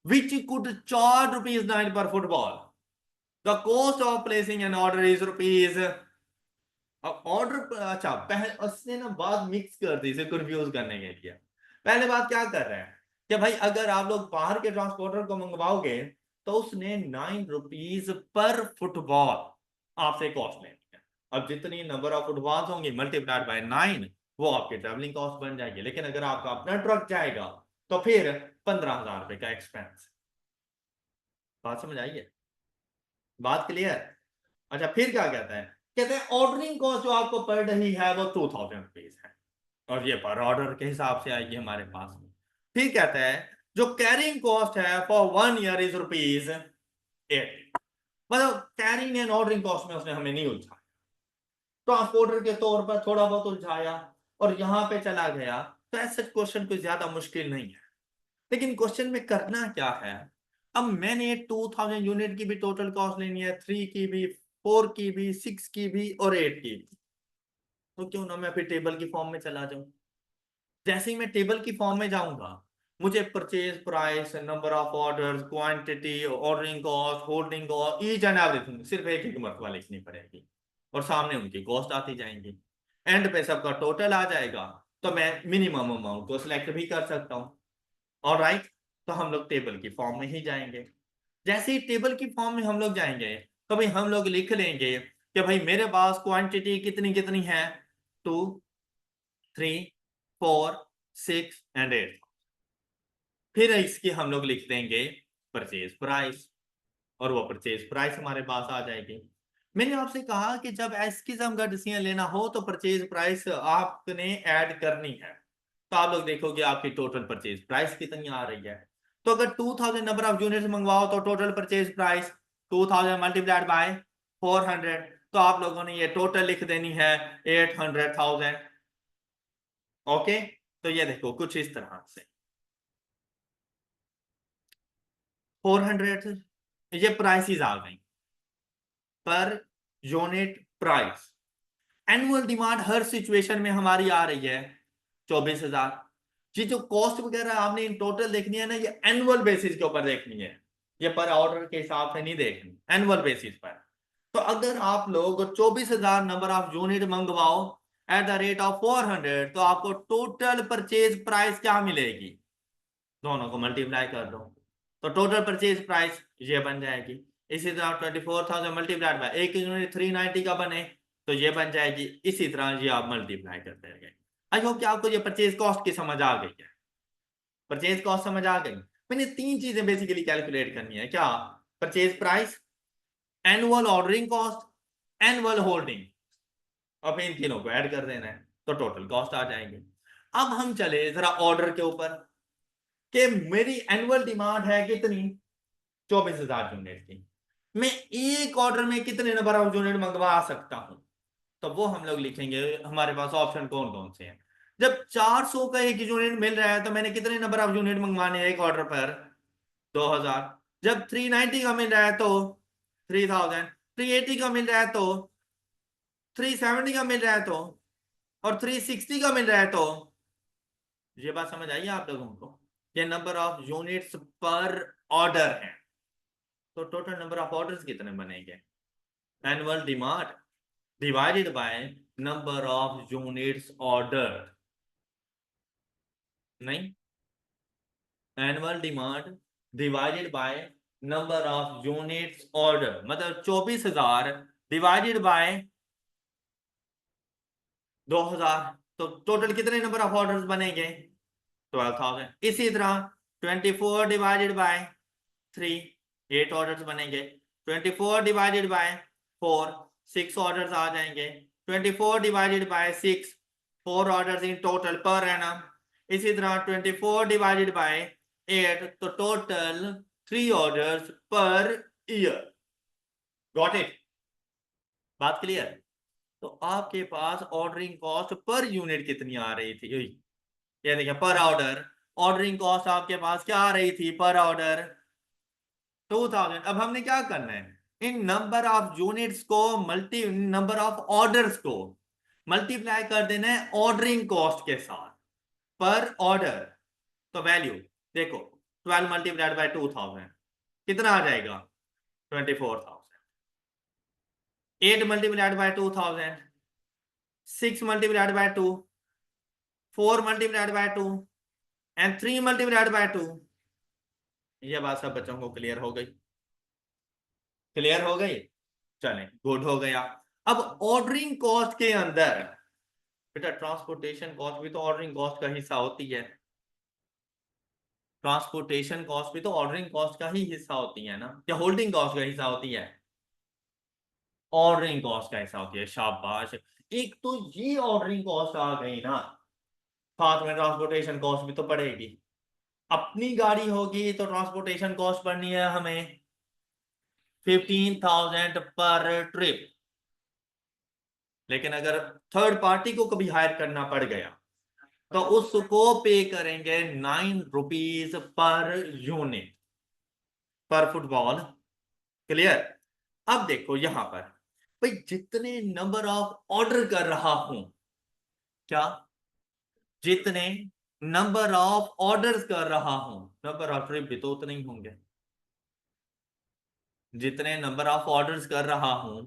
विच कुड चार्ज ₹9 पर football. The cost of placing an order is rupees. अब ऑर्डर, अच्छा पहले उसने ना बात मिक्स कर दी इसे कंफ्यूज करने के लिए। पहले बात क्या कर रहे हैं कि भाई अगर आप लोग बाहर के ट्रांसपोर्टर को मंगवाओगे तो उसने ₹9 पर फुटबॉल आपसे कॉस्ट लेनी है। अब जितनी नंबर ऑफ फुटबॉल्स होंगी मल्टीप्लाइड बाय 9, वो आपकी ट्रेवलिंग कॉस्ट बन जाएगी। लेकिन अगर आपका अपना ट्रक जाएगा तो फिर 15,000 रुपए का एक्सपेंस। बात समझ आई है, बात क्लियर। अच्छा फिर क्या कहता है, कहते हैं ऑर्डरिंग कॉस्ट जो आपको पड़ रही है वो ₹2,000 है, और ये पर ऑर्डर के हिसाब से आएगी हमारे पास में। फिर कहता है जो कैरिंग कॉस्ट है फॉर 1 ईयर इज ₹8। मतलब कैरिंग एंड ऑर्डरिंग कॉस्ट में उसने हमें नहीं उलझाया, ट्रांसपोर्टर के तौर पर थोड़ा बहुत उलझाया और यहां पे चला गया। तो ऐसा क्वेश्चन कोई ज्यादा मुश्किल नहीं है, लेकिन क्वेश्चन में करना क्या है। अब मैंने 2,000 यूनिट की भी टोटल कॉस्ट लेनी है, 3 की भी, 4 की भी, 6 की भी और 8 की भी। तो क्यों ना मैं फिर टेबल की फॉर्म में चला जाऊं। जैसे ही मैं टेबल की फॉर्म में जाऊंगा, मुझे purchase price, number of orders, quantity, ordering cost, holding cost, each and everything सिर्फ एक ही मरतबा लिखनी पड़ेगी और सामने उनकी कॉस्ट आती जाएंगी। एंड पे सबका टोटल आ जाएगा, तो मैं मिनिमम अमाउंट को सिलेक्ट भी कर सकता हूँ। और राइट, तो हम लोग टेबल की फॉर्म में ही जाएंगे। जैसे ही टेबल की फॉर्म में हम लोग जाएंगे तो भाई हम लोग लिख लेंगे कि भाई मेरे पास क्वांटिटी कितनी कितनी है, 2, 3, 4, 6 एंड 8। फिर इसकी हम लोग लिख देंगे परचेज प्राइस, और वो परचेज प्राइस हमारे पास आ जाएगी। मैंने आपसे कहा कि जब इस किस्म का डिसीजन लेना हो तो परचेज प्राइस आपने ऐड करनी है, तो आप लोग देखोगे आपकी टोटल परचेज प्राइस कितनी आ रही है। तो अगर 2,000 नंबर ऑफ यूनिट्स मंगवाओ तो total purchase price 2,000 multiplied by 400, तो आप लोगों ने ये टोटल लिख देनी है 800,000। ओके, तो ये देखो कुछ इस तरह से 400, ये प्राइसेस आ गई per unit price. Annual demand हर सिचुएशन में हमारी आ रही है 24,000। ये जो कॉस्ट वगैरह आपने इन टोटल देखनी है ना, ये एनुअल बेसिस के ऊपर देखनी है, ये पर ऑर्डर के हिसाब से नहीं देखनी, एनुअल बेसिस पर। तो अगर आप लोग 24,000 नंबर ऑफ यूनिट मंगवाओ एट द रेट ऑफ 400, तो आपको टोटल परचेज प्राइस क्या मिलेगी, दोनों को मल्टीप्लाई कर दो तो टोटल परचेज प्राइस ये बन जाएगी। इसी तरह 24,000 मल्टीप्लाइड बाय एक यूनिट 390 का बने तो ये बन जाएगी। इसी तरह ये आप मल्टीप्लाई करते रह गए। आई होप कि आपको ये परचेज कॉस्ट की समझ आ गई है। परचेज कॉस्ट समझ आ गई। मैंने 3 चीजें बेसिकली कैलकुलेट करनी है, क्या, purchase price, annual ordering cost, annual holding. अब इन तीनों को ऐड कर देना है तो टोटल कॉस्ट आ जाएंगे। अब हम चले जरा ऑर्डर के ऊपर कि मेरी एनुअल डिमांड है कितनी, 24,000 यूनिट की। मैं एक ऑर्डर में कितने नंबर ऑफ यूनिट मंगवा सकता हूं, तो वो हम लोग लिखेंगे। हमारे पास ऑप्शन कौन कौन से हैं। जब 400 का एक यूनिट मिल रहा है तो मैंने कितने नंबर ऑफ यूनिट मंगवाने हैं एक ऑर्डर पर, 2,000। जब 390 का मिल रहा है तो 3,000, 380 का मिल रहा है तो 370 का मिल रहा है तो, और 360 का मिल रहा है तो। ये बात समझ आई आप लोगों को, ये number of units per order है। तो टोटल नंबर ऑफ ऑर्डर्स कितने बनेंगे, annual demand divided by number of units order, नहीं, annual demand divided by number of units order, मतलब 24,000 डिवाइडेड बाय 2,000, तो टोटल कितने नंबर ऑफ ऑर्डर्स बनेंगे, 12,000। इसी तरह 24 डिवाइडेड बाय 3, 8 ऑर्डर्स बनेंगे। 24 डिवाइडेड बाय 4, 6 ऑर्डर्स आ जाएंगे। 24 divided by 6, 4 orders in total per annum. इसी तरह 24 डिवाइडेड बाय 8, तो total 3 orders per year. Got it? बात क्लियर? तो आपके पास ऑर्डरिंग कॉस्ट पर यूनिट कितनी आ रही थी? ये देखिए, पर ऑर्डर ऑर्डरिंग कॉस्ट आपके पास क्या आ रही थी पर ऑर्डर? 2000। अब हमने क्या करना है, इन नंबर ऑफ यूनिट्स को नंबर ऑफ ऑर्डर्स को मल्टीप्लाई कर देना है ऑर्डरिंग कॉस्ट के साथ पर ऑर्डर। तो वैल्यू देखो, 12 मल्टीप्लाइड बाय 2000 कितना आ जाएगा? 24,000। 8 multiplied by 2000, 6 multiplied by 2, 4 multiplied by 2 and 3 multiplied by 2। ये बात सब बच्चों को क्लियर हो गई? क्लियर हो गई? चलें, गुड हो गया। अब ऑर्डरिंग कॉस्ट के अंदर बेटा ट्रांसपोर्टेशन कॉस्ट भी तो ऑर्डरिंग कॉस्ट का हिस्सा होती है। ट्रांसपोर्टेशन कॉस्ट भी तो ऑर्डरिंग कॉस्ट का ही हिस्सा होती है ना, या होल्डिंग कॉस्ट का हिस्सा होती है? ऑर्डरिंग कॉस्ट का हिस्सा होती है। शाबाश। एक तो ये ऑर्डरिंग कॉस्ट आ गई ना, साथ में ट्रांसपोर्टेशन कॉस्ट भी तो पड़ेगी। अपनी गाड़ी होगी तो ट्रांसपोर्टेशन कॉस्ट पड़नी है हमें 15,000 पर ट्रिप। लेकिन अगर थर्ड पार्टी को कभी हायर करना पड़ गया तो उसको पे करेंगे 9 रुपीज पर यूनिट पर फुटबॉल। क्लियर? अब देखो यहां पर भाई, जितने नंबर ऑफ ऑर्डर कर रहा हूं, क्या जितने नंबर ऑफ ऑर्डर्स कर रहा हूं, नंबर ऑफ ट्रिप भी तो उतने ही होंगे। जितने नंबर ऑफ ऑर्डर्स कर रहा हूं,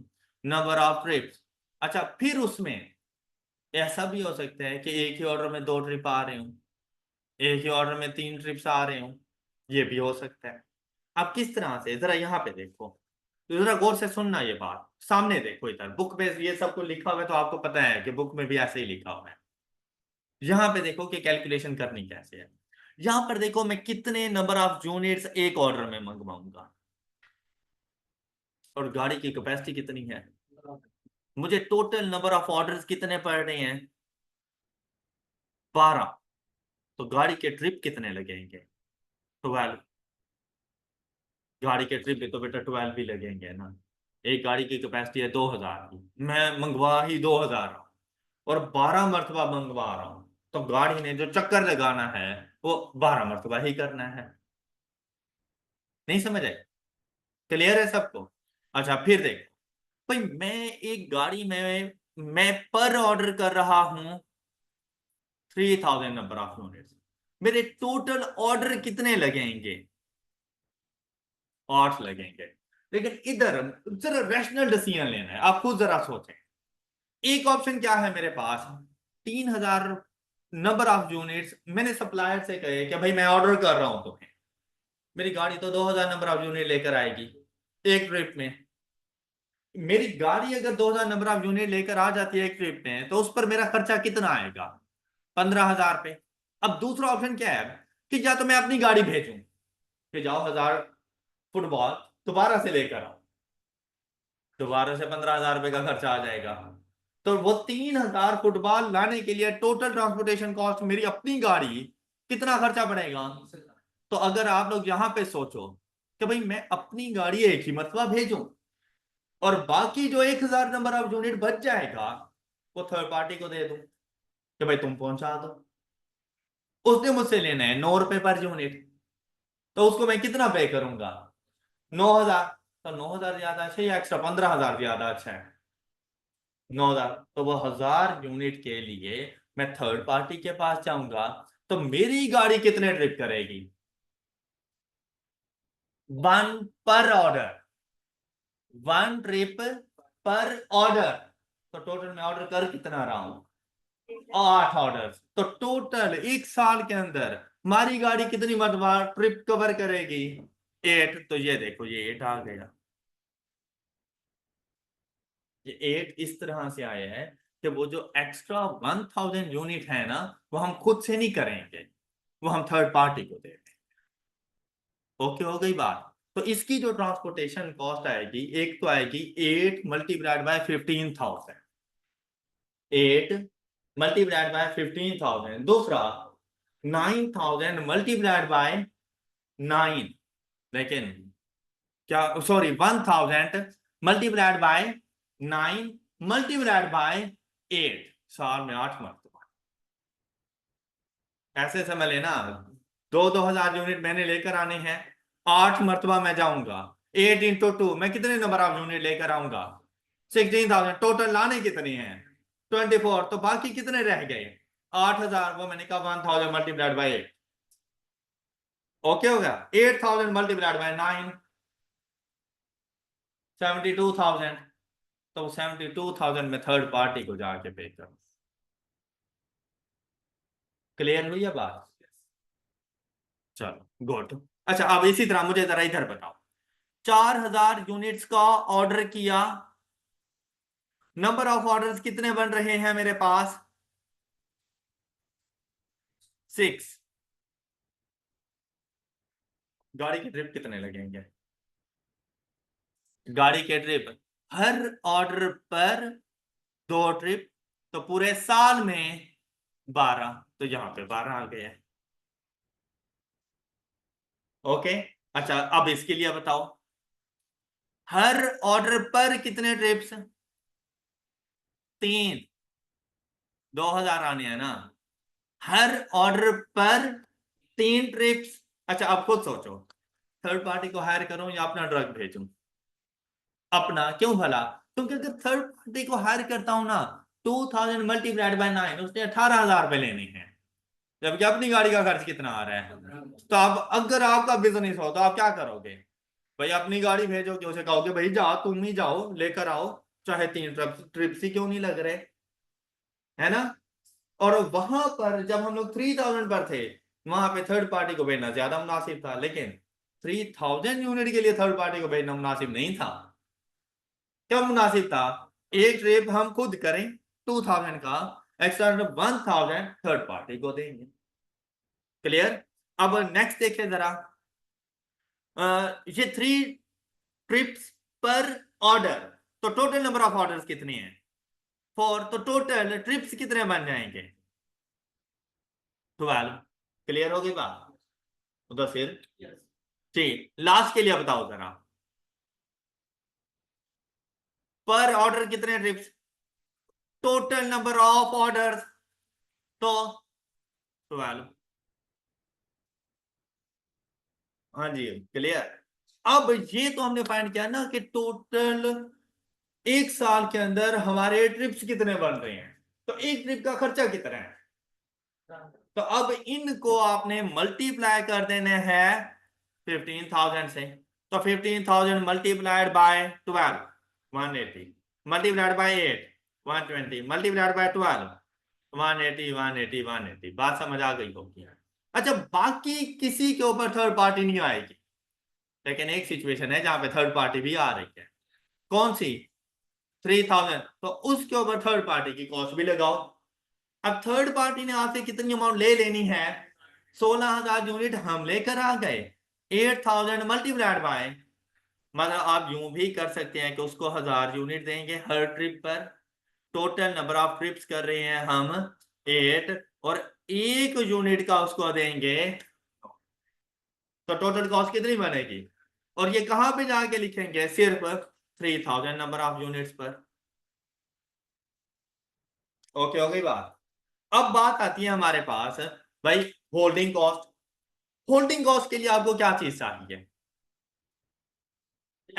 नंबर ऑफ ट्रिप्स। अच्छा, फिर उसमें ऐसा भी हो सकता है कि एक ही ऑर्डर में 2 ट्रिप आ रहे हूं, एक ही ऑर्डर में 3 ट्रिप्स आ रहे हूं। ये भी हो सकता है। अब किस तरह से, जरा यहाँ पे देखो, तो जरा गौर से सुनना ये बात। सामने देखो, इधर बुक में ये सब कुछ लिखा हुआ है, तो आपको पता है कि बुक में भी ऐसे ही लिखा हुआ है। यहाँ पे देखो कि कैलकुलेशन करनी कैसे है। यहाँ पर देखो, मैं कितने नंबर ऑफ यूनिट्स एक ऑर्डर में मंगवाऊंगा और गाड़ी की कैपेसिटी कितनी है। मुझे टोटल नंबर ऑफ ऑर्डर्स कितने पड़ रहे हैं? 12। तो गाड़ी के ट्रिप कितने लगेंगे? 12। गाड़ी के ट्रिप भी तो बेटा 12 भी लगेंगे ना। एक गाड़ी की कैपेसिटी है 2000 की, मैं मंगवा ही 2000 रहा हूं और 12 मरतबा मंगवा रहा हूं, तो गाड़ी ने जो चक्कर लगाना है वो 12 मरतबा ही करना है। नहीं समझ आए? क्लियर है सबको? अच्छा, फिर देखो भाई, मैं एक गाड़ी में मैं पर ऑर्डर कर रहा हूं 3000 नंबर ऑफ यूनिट्स। मेरे टोटल ऑर्डर कितने लगेंगे? 8 लगेंगे। लेकिन इधर जरा रैशनल डिसीजन लेना है, आप खुद जरा सोचें। एक ऑप्शन क्या है मेरे पास, 3000 नंबर ऑफ यूनिट्स मैंने सप्लायर से कहे कि भाई मैं ऑर्डर कर रहा हूं तुम्हें, मेरी गाड़ी तो 2000 नंबर ऑफ यूनिट लेकर आएगी एक ट्रिप में। मेरी गाड़ी अगर 2000 नंबर ऑफ यूनिट लेकर आ जाती है एक ट्रिप में, तो उस पर मेरा खर्चा कितना आएगा? 15,000 पे। अब दूसरा ऑप्शन क्या है कि या तो मैं अपनी गाड़ी भेजूं कि जाओ 1000 फुटबॉल दोबारा से लेकर आओ, दोबारा से 15,000 रुपए का खर्चा आ जाएगा। तो वो 3,000 फुटबॉल लाने के लिए टोटल ट्रांसपोर्टेशन कॉस्ट मेरी अपनी गाड़ी कितना खर्चा पड़ेगा? तो अगर आप लोग यहां पे सोचो कि भाई मैं अपनी गाड़ी एक ही मरतबा भेजूं और बाकी जो 1,000 नंबर ऑफ यूनिट बच जाएगा वो थर्ड पार्टी को दे दूं कि भाई तुम पहुंचा दो। उसने मुझसे लेना है 9 रुपए पर यूनिट, तो उसको मैं कितना पे करूंगा? 9,000। तो 9,000 ज्यादा अच्छा या एक्स्ट्रा 15,000 ज्यादा अच्छा है? 9,000। तो वो 1,000 यूनिट के लिए मैं थर्ड पार्टी के पास जाऊंगा, तो मेरी गाड़ी कितने ट्रिप करेगी? 1 पर ऑर्डर, 1 ट्रिप पर ऑर्डर। तो टोटल मैं ऑर्डर कर कितना रहा हूं? 8 ऑर्डर। तो टोटल एक साल के अंदर हमारी गाड़ी कितनी मरतबा ट्रिप कवर करेगी? 8। तो ये देखो, ये 8 आ गया। ये 8 इस तरह से आया है कि वो जो एक्स्ट्रा 1000 यूनिट है ना, वो हम खुद से नहीं करेंगे, वो हम थर्ड पार्टी को देंगे। ओके, हो गई बात? तो इसकी जो ट्रांसपोर्टेशन कॉस्ट आएगी, एक तो आएगी 8 मल्टीप्लाइड बाय 15,000, 8 मल्टीप्लाइड बाय 15,000। दूसरा 9,000 मल्टीप्लाइड बाय 9, लेकिन क्या, sorry 1000 multiplied by 9 multiplied by 8, साल में 8 मरतबा। ऐसे समझ लेना, 2,000 यूनिट मैंने लेकर आने हैं, 8 मरतबा मैं जाऊंगा। 8 × 2 मैं कितने नंबर ऑफ यूनिट लेकर आऊंगा? 16,000। टोटल लाने कितने हैं? 24। तो बाकी कितने रह गए? 8,000। वो मैंने कहा 1000 मल्टीप्लाइड बाई 8। ओके हो गया। 8,000 मल्टीप्लाइड बाई 9, 72,000। तो 72,000 में थर्ड पार्टी को जाके पे कर। क्लियर हुई है बात? चलो गुड। अच्छा अब इसी तरह मुझे जरा इधर बताओ, 4,000 यूनिट्स का ऑर्डर किया, नंबर ऑफ ऑर्डर्स कितने बन रहे हैं मेरे पास? 6। गाड़ी के ट्रिप कितने लगेंगे? गाड़ी के ट्रिप हर ऑर्डर पर 2 ट्रिप, तो पूरे साल में 12। तो यहां पे 12 आ गए हैं। ओके। अच्छा अब इसके लिए बताओ, हर ऑर्डर पर कितने ट्रिप्स? 3। 2,000 आने हैं ना, हर ऑर्डर पर 3 ट्रिप्स। अच्छा अब खुद सोचो, थर्ड पार्टी को हायर करूं या अपना ड्रग भेजूं? अपना। क्यों भला? क्योंकि अगर थर्ड पार्टी को हायर करता हूं ना, 2,000 मल्टीप्लाइड बाय 9, उसने 18,000 रुपए लेने हैं, जबकि अपनी गाड़ी का खर्च कितना आ रहा है? तो आप, अगर आपका बिजनेस हो तो आप क्या करोगे? भाई अपनी गाड़ी भेजोगे, उसे कहोगे भाई जाओ, तुम ही जाओ लेकर आओ, चाहे 3 ट्रिप्स ही क्यों नहीं लग रहे, है ना? और वहां पर जब हम लोग 3,000 पर थे, वहां पे थर्ड पार्टी को भेजना ज्यादा मुनासिब था, लेकिन 3,000 यूनिट के लिए थर्ड पार्टी को भेजना मुनासिब नहीं था। क्या मुनासिब था? एक ट्रिप हम खुद करें 2,000 का, एक्स्ट्रा 1,000 थर्ड पार्टी को देंगे। क्लियर? अब नेक्स्ट देखिए जरा, ये 3 ट्रिप्स पर ऑर्डर, तो टोटल नंबर ऑफ ऑर्डर्स कितने हैं? 4। तो टोटल ट्रिप्स कितने बन जाएंगे? 12। क्लियर होगी बात? तो फिर ठीक, लास्ट के लिए बताओ जरा, पर ऑर्डर कितने trips? Total number of orders, तो 12। हाँ जी क्लियर। अब ये तो हमने फाइंड किया ना कि टोटल एक साल के अंदर हमारे ट्रिप्स कितने बन रहे हैं, तो एक ट्रिप का खर्चा कितना है। तो अब इनको आपने मल्टीप्लाई कर देने हैं 15,000 से। तो 15,000 multiplied by 12, 180, multiplied by 8, 120, multiplied by 12, 180, 180, 180। बात समझ आ गई होगी? अच्छा बाकी किसी के ऊपर थर्ड पार्टी नहीं आएगी, लेकिन एक सिचुएशन है जहां पे थर्ड पार्टी भी आ रही है। कौन सी? 3,000। तो उसके ऊपर थर्ड पार्टी की कॉस्ट भी लगाओ। अब थर्ड पार्टी ने आपसे कितनी अमाउंट ले लेनी है? 16,000 यूनिट हम लेकर आ गए, 8,000 मल्टीप्लाइड बाय, मतलब आप यूं भी कर सकते हैं कि उसको 1,000 यूनिट देंगे हर ट्रिप पर। टोटल नंबर ऑफ ट्रिप्स कर रहे हैं हम 8, और 1 यूनिट का उसको देंगे, तो टोटल कॉस्ट कितनी बनेगी? और ये कहां पे जाके लिखेंगे? सिर्फ 3,000 नंबर ऑफ यूनिट्स पर। ओके हो गई बात? अब बात आती है हमारे पास, भाई होल्डिंग कॉस्ट। होल्डिंग कॉस्ट के लिए आपको क्या चीज चाहिए?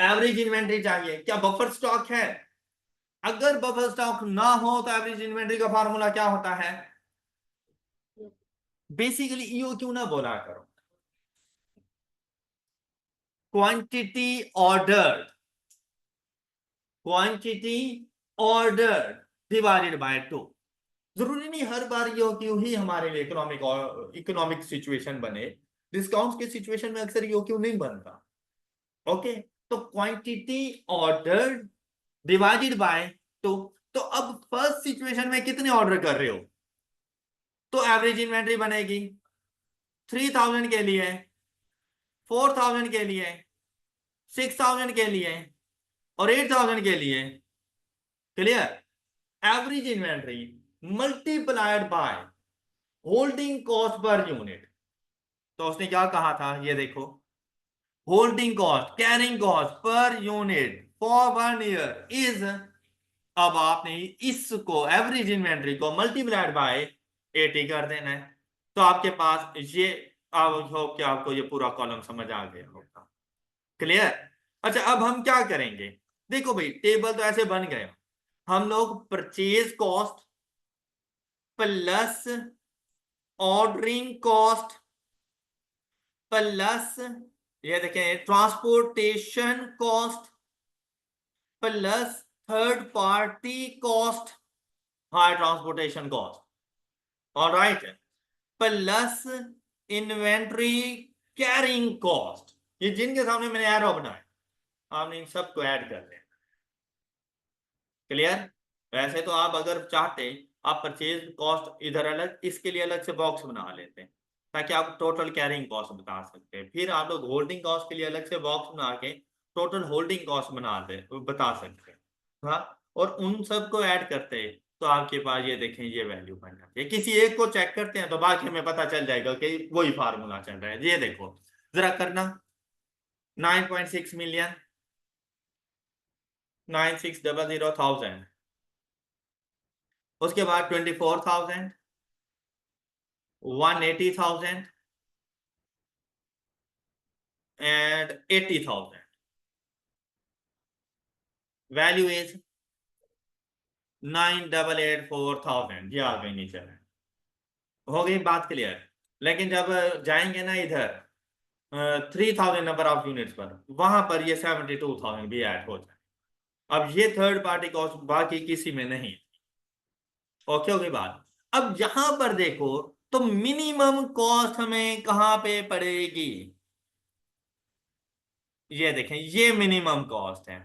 एवरेज इन्वेंट्री चाहिए। क्या बफर स्टॉक है? अगर बफर स्टॉक ना हो तो एवरेज इन्वेंट्री का फार्मूला क्या होता है? बेसिकली ईओ क्यों ना बोला करो, quantity order, quantity order divided by 2। जरूरी नहीं हर बार ये क्यों ही हमारे लिए इकोनॉमिक सिचुएशन बने, डिस्काउंट के सिचुएशन में अक्सर ये क्यों नहीं बनता। ओके, तो क्वांटिटी ऑर्डर डिवाइडेड बाय 2। तो अब फर्स्ट सिचुएशन में कितने ऑर्डर कर रहे हो, तो एवरेज इन्वेंट्री बनेगी 3,000 के लिए, 4,000 के लिए, 6,000 के लिए, और 8,000 के लिए। Clear? Average inventory multiplied by holding cost per unit. तो उसने क्या कहा था, ये देखो, holding cost, carrying cost per unit for 1 year is, अब आपने इसको एवरेज इन्वेंट्री को मल्टीप्लाइड बाय 80 कर देना है, तो आपके पास ये, अब होप कि आपको ये पूरा कॉलम समझ आ गया होगा। क्लियर? अच्छा, अब हम क्या करेंगे, देखो भाई टेबल तो ऐसे बन गए, हम लोग purchase cost plus ordering cost plus, ये देखें, transportation cost plus third party cost, हाँ transportation cost, alright, plus inventory carrying cost, ये जिनके सामने मैंने एरो बनाया, आपने इन सबको ऐड कर लेना। क्लियर? वैसे तो आप अगर चाहते, आप परचेज कॉस्ट इधर अलग, इसके लिए अलग से बॉक्स बना लेते हैं ताकि आप टोटल कैरिंग कॉस्ट बता सकते हैं, फिर आप लोग होल्डिंग कॉस्ट के लिए अलग से बॉक्स बना के टोटल होल्डिंग कॉस्ट बता सकते हैं। हाँ, और उन सबको ऐड करते हैं तो आपके पास ये देखें ये वैल्यू बन जाती है। किसी एक को चेक करते हैं तो बाकी हमें पता चल जाएगा कि वही फार्मूला चल रहा है। ये देखो जरा करना, 9.6 मिलियन 9600,000, उसके बाद 24,000, 180,000 and 80,000, वैल्यू इज 9,884,000, ये आ गई नीचे, हो गई बात क्लियर। लेकिन जब जाएंगे ना इधर 3,000 नंबर ऑफ यूनिट्स पर, वहां पर ये 72,000 भी ऐड हो जाए। अब ये थर्ड पार्टी कॉस्ट बाकी किसी में नहीं। ओके, हो गई बात। अब यहां पर देखो तो मिनिमम कॉस्ट हमें कहां पे पड़ेगी, ये देखें ये मिनिमम कॉस्ट है।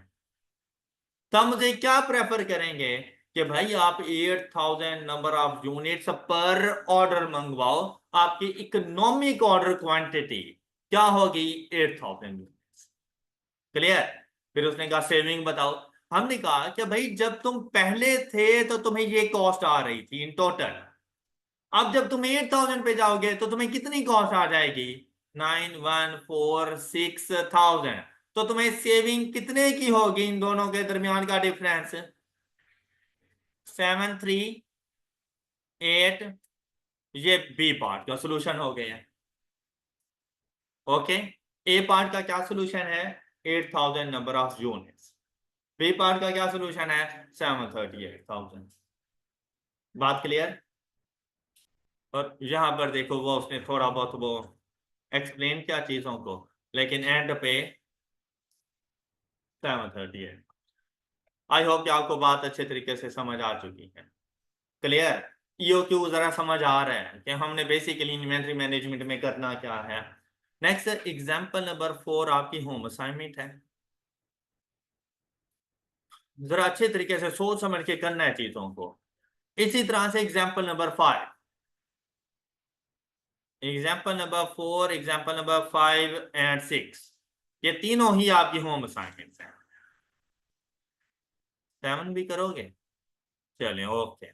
तो हम मुझे क्या प्रेफर करेंगे कि भाई आप 8,000 number of units per order मंगवाओ, आपकी इकोनॉमिक ऑर्डर क्वांटिटी क्या होगी, 8,000 यूनिट्स। क्लियर? फिर उसने कहा सेविंग बताओ, हमने कहा कि भाई जब तुम पहले थे तो तुम्हें ये कॉस्ट आ रही थी इन टोटल, अब जब तुम 8,000 पे जाओगे तो तुम्हें कितनी कॉस्ट आ जाएगी, 9,146,000, तो तुम्हें सेविंग कितने की होगी इन दोनों के दरमियान का डिफरेंस, 738। ये बी पार्ट का सोल्यूशन हो गया। ओके, ए पार्ट का क्या सोल्यूशन है, 8,000 number of units, B part का क्या सोल्यूशन है, 738,000। बात क्लियर? और यहां पर देखो वो उसने थोड़ा बहुत वो एक्सप्लेन किया चीजों को, लेकिन एंड पे 738। आई होप कि आपको बात अच्छे तरीके से समझ आ चुकी है। क्लियर? ईओक्यू जरा समझ आ रहा है कि हमने बेसिकली इन्वेंटरी मैनेजमेंट में करना क्या है। नेक्स्ट एग्जांपल नंबर 4 आपकी होम असाइनमेंट है, जरा अच्छे तरीके से सोच समझ के करना है चीजों को। इसी तरह से example number 5, example number 4, example number 5 and 6, ये तीनों ही आपकी होम असाइनमेंट है। 7 भी करोगे? चलिए ओके,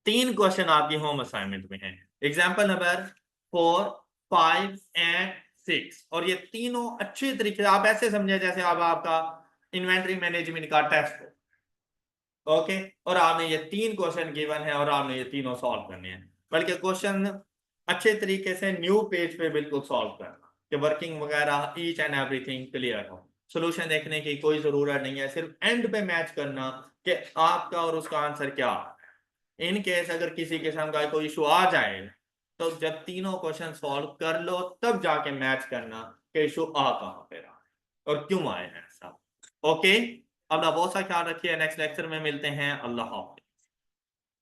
3 क्वेश्चन आपकी होम असाइनमेंट में है, एग्जांपल नंबर 4, 5 एंड 6, और ये तीनों अच्छे तरीके से आप ऐसे समझे जैसे अब आपका इन्वेंटरी मैनेजमेंट का टेस्ट हो। ओके, और आपने ये 3 क्वेश्चन गिवन है और आपने ये तीनों सॉल्व करने हैं, बल्कि क्वेश्चन अच्छे तरीके से न्यू पेज पे बिल्कुल सॉल्व करना कि वर्किंग वगैरह ईच एंड एवरीथिंग क्लियर हो, सोल्यूशन देखने की कोई जरूरत नहीं है, सिर्फ एंड पे मैच करना कि आपका और उसका आंसर क्या। इन केस अगर किसी किस्म का कोई इशू आ जाए तो जब तीनों क्वेश्चन सॉल्व कर लो तब जाके मैच करना कि इशू आ कहां पे रहा है और क्यों आए हैं सब। ओके, अपना बहुत सा ख्याल रखिए, नेक्स्ट लेक्चर में मिलते हैं, अल्लाह हाफिज।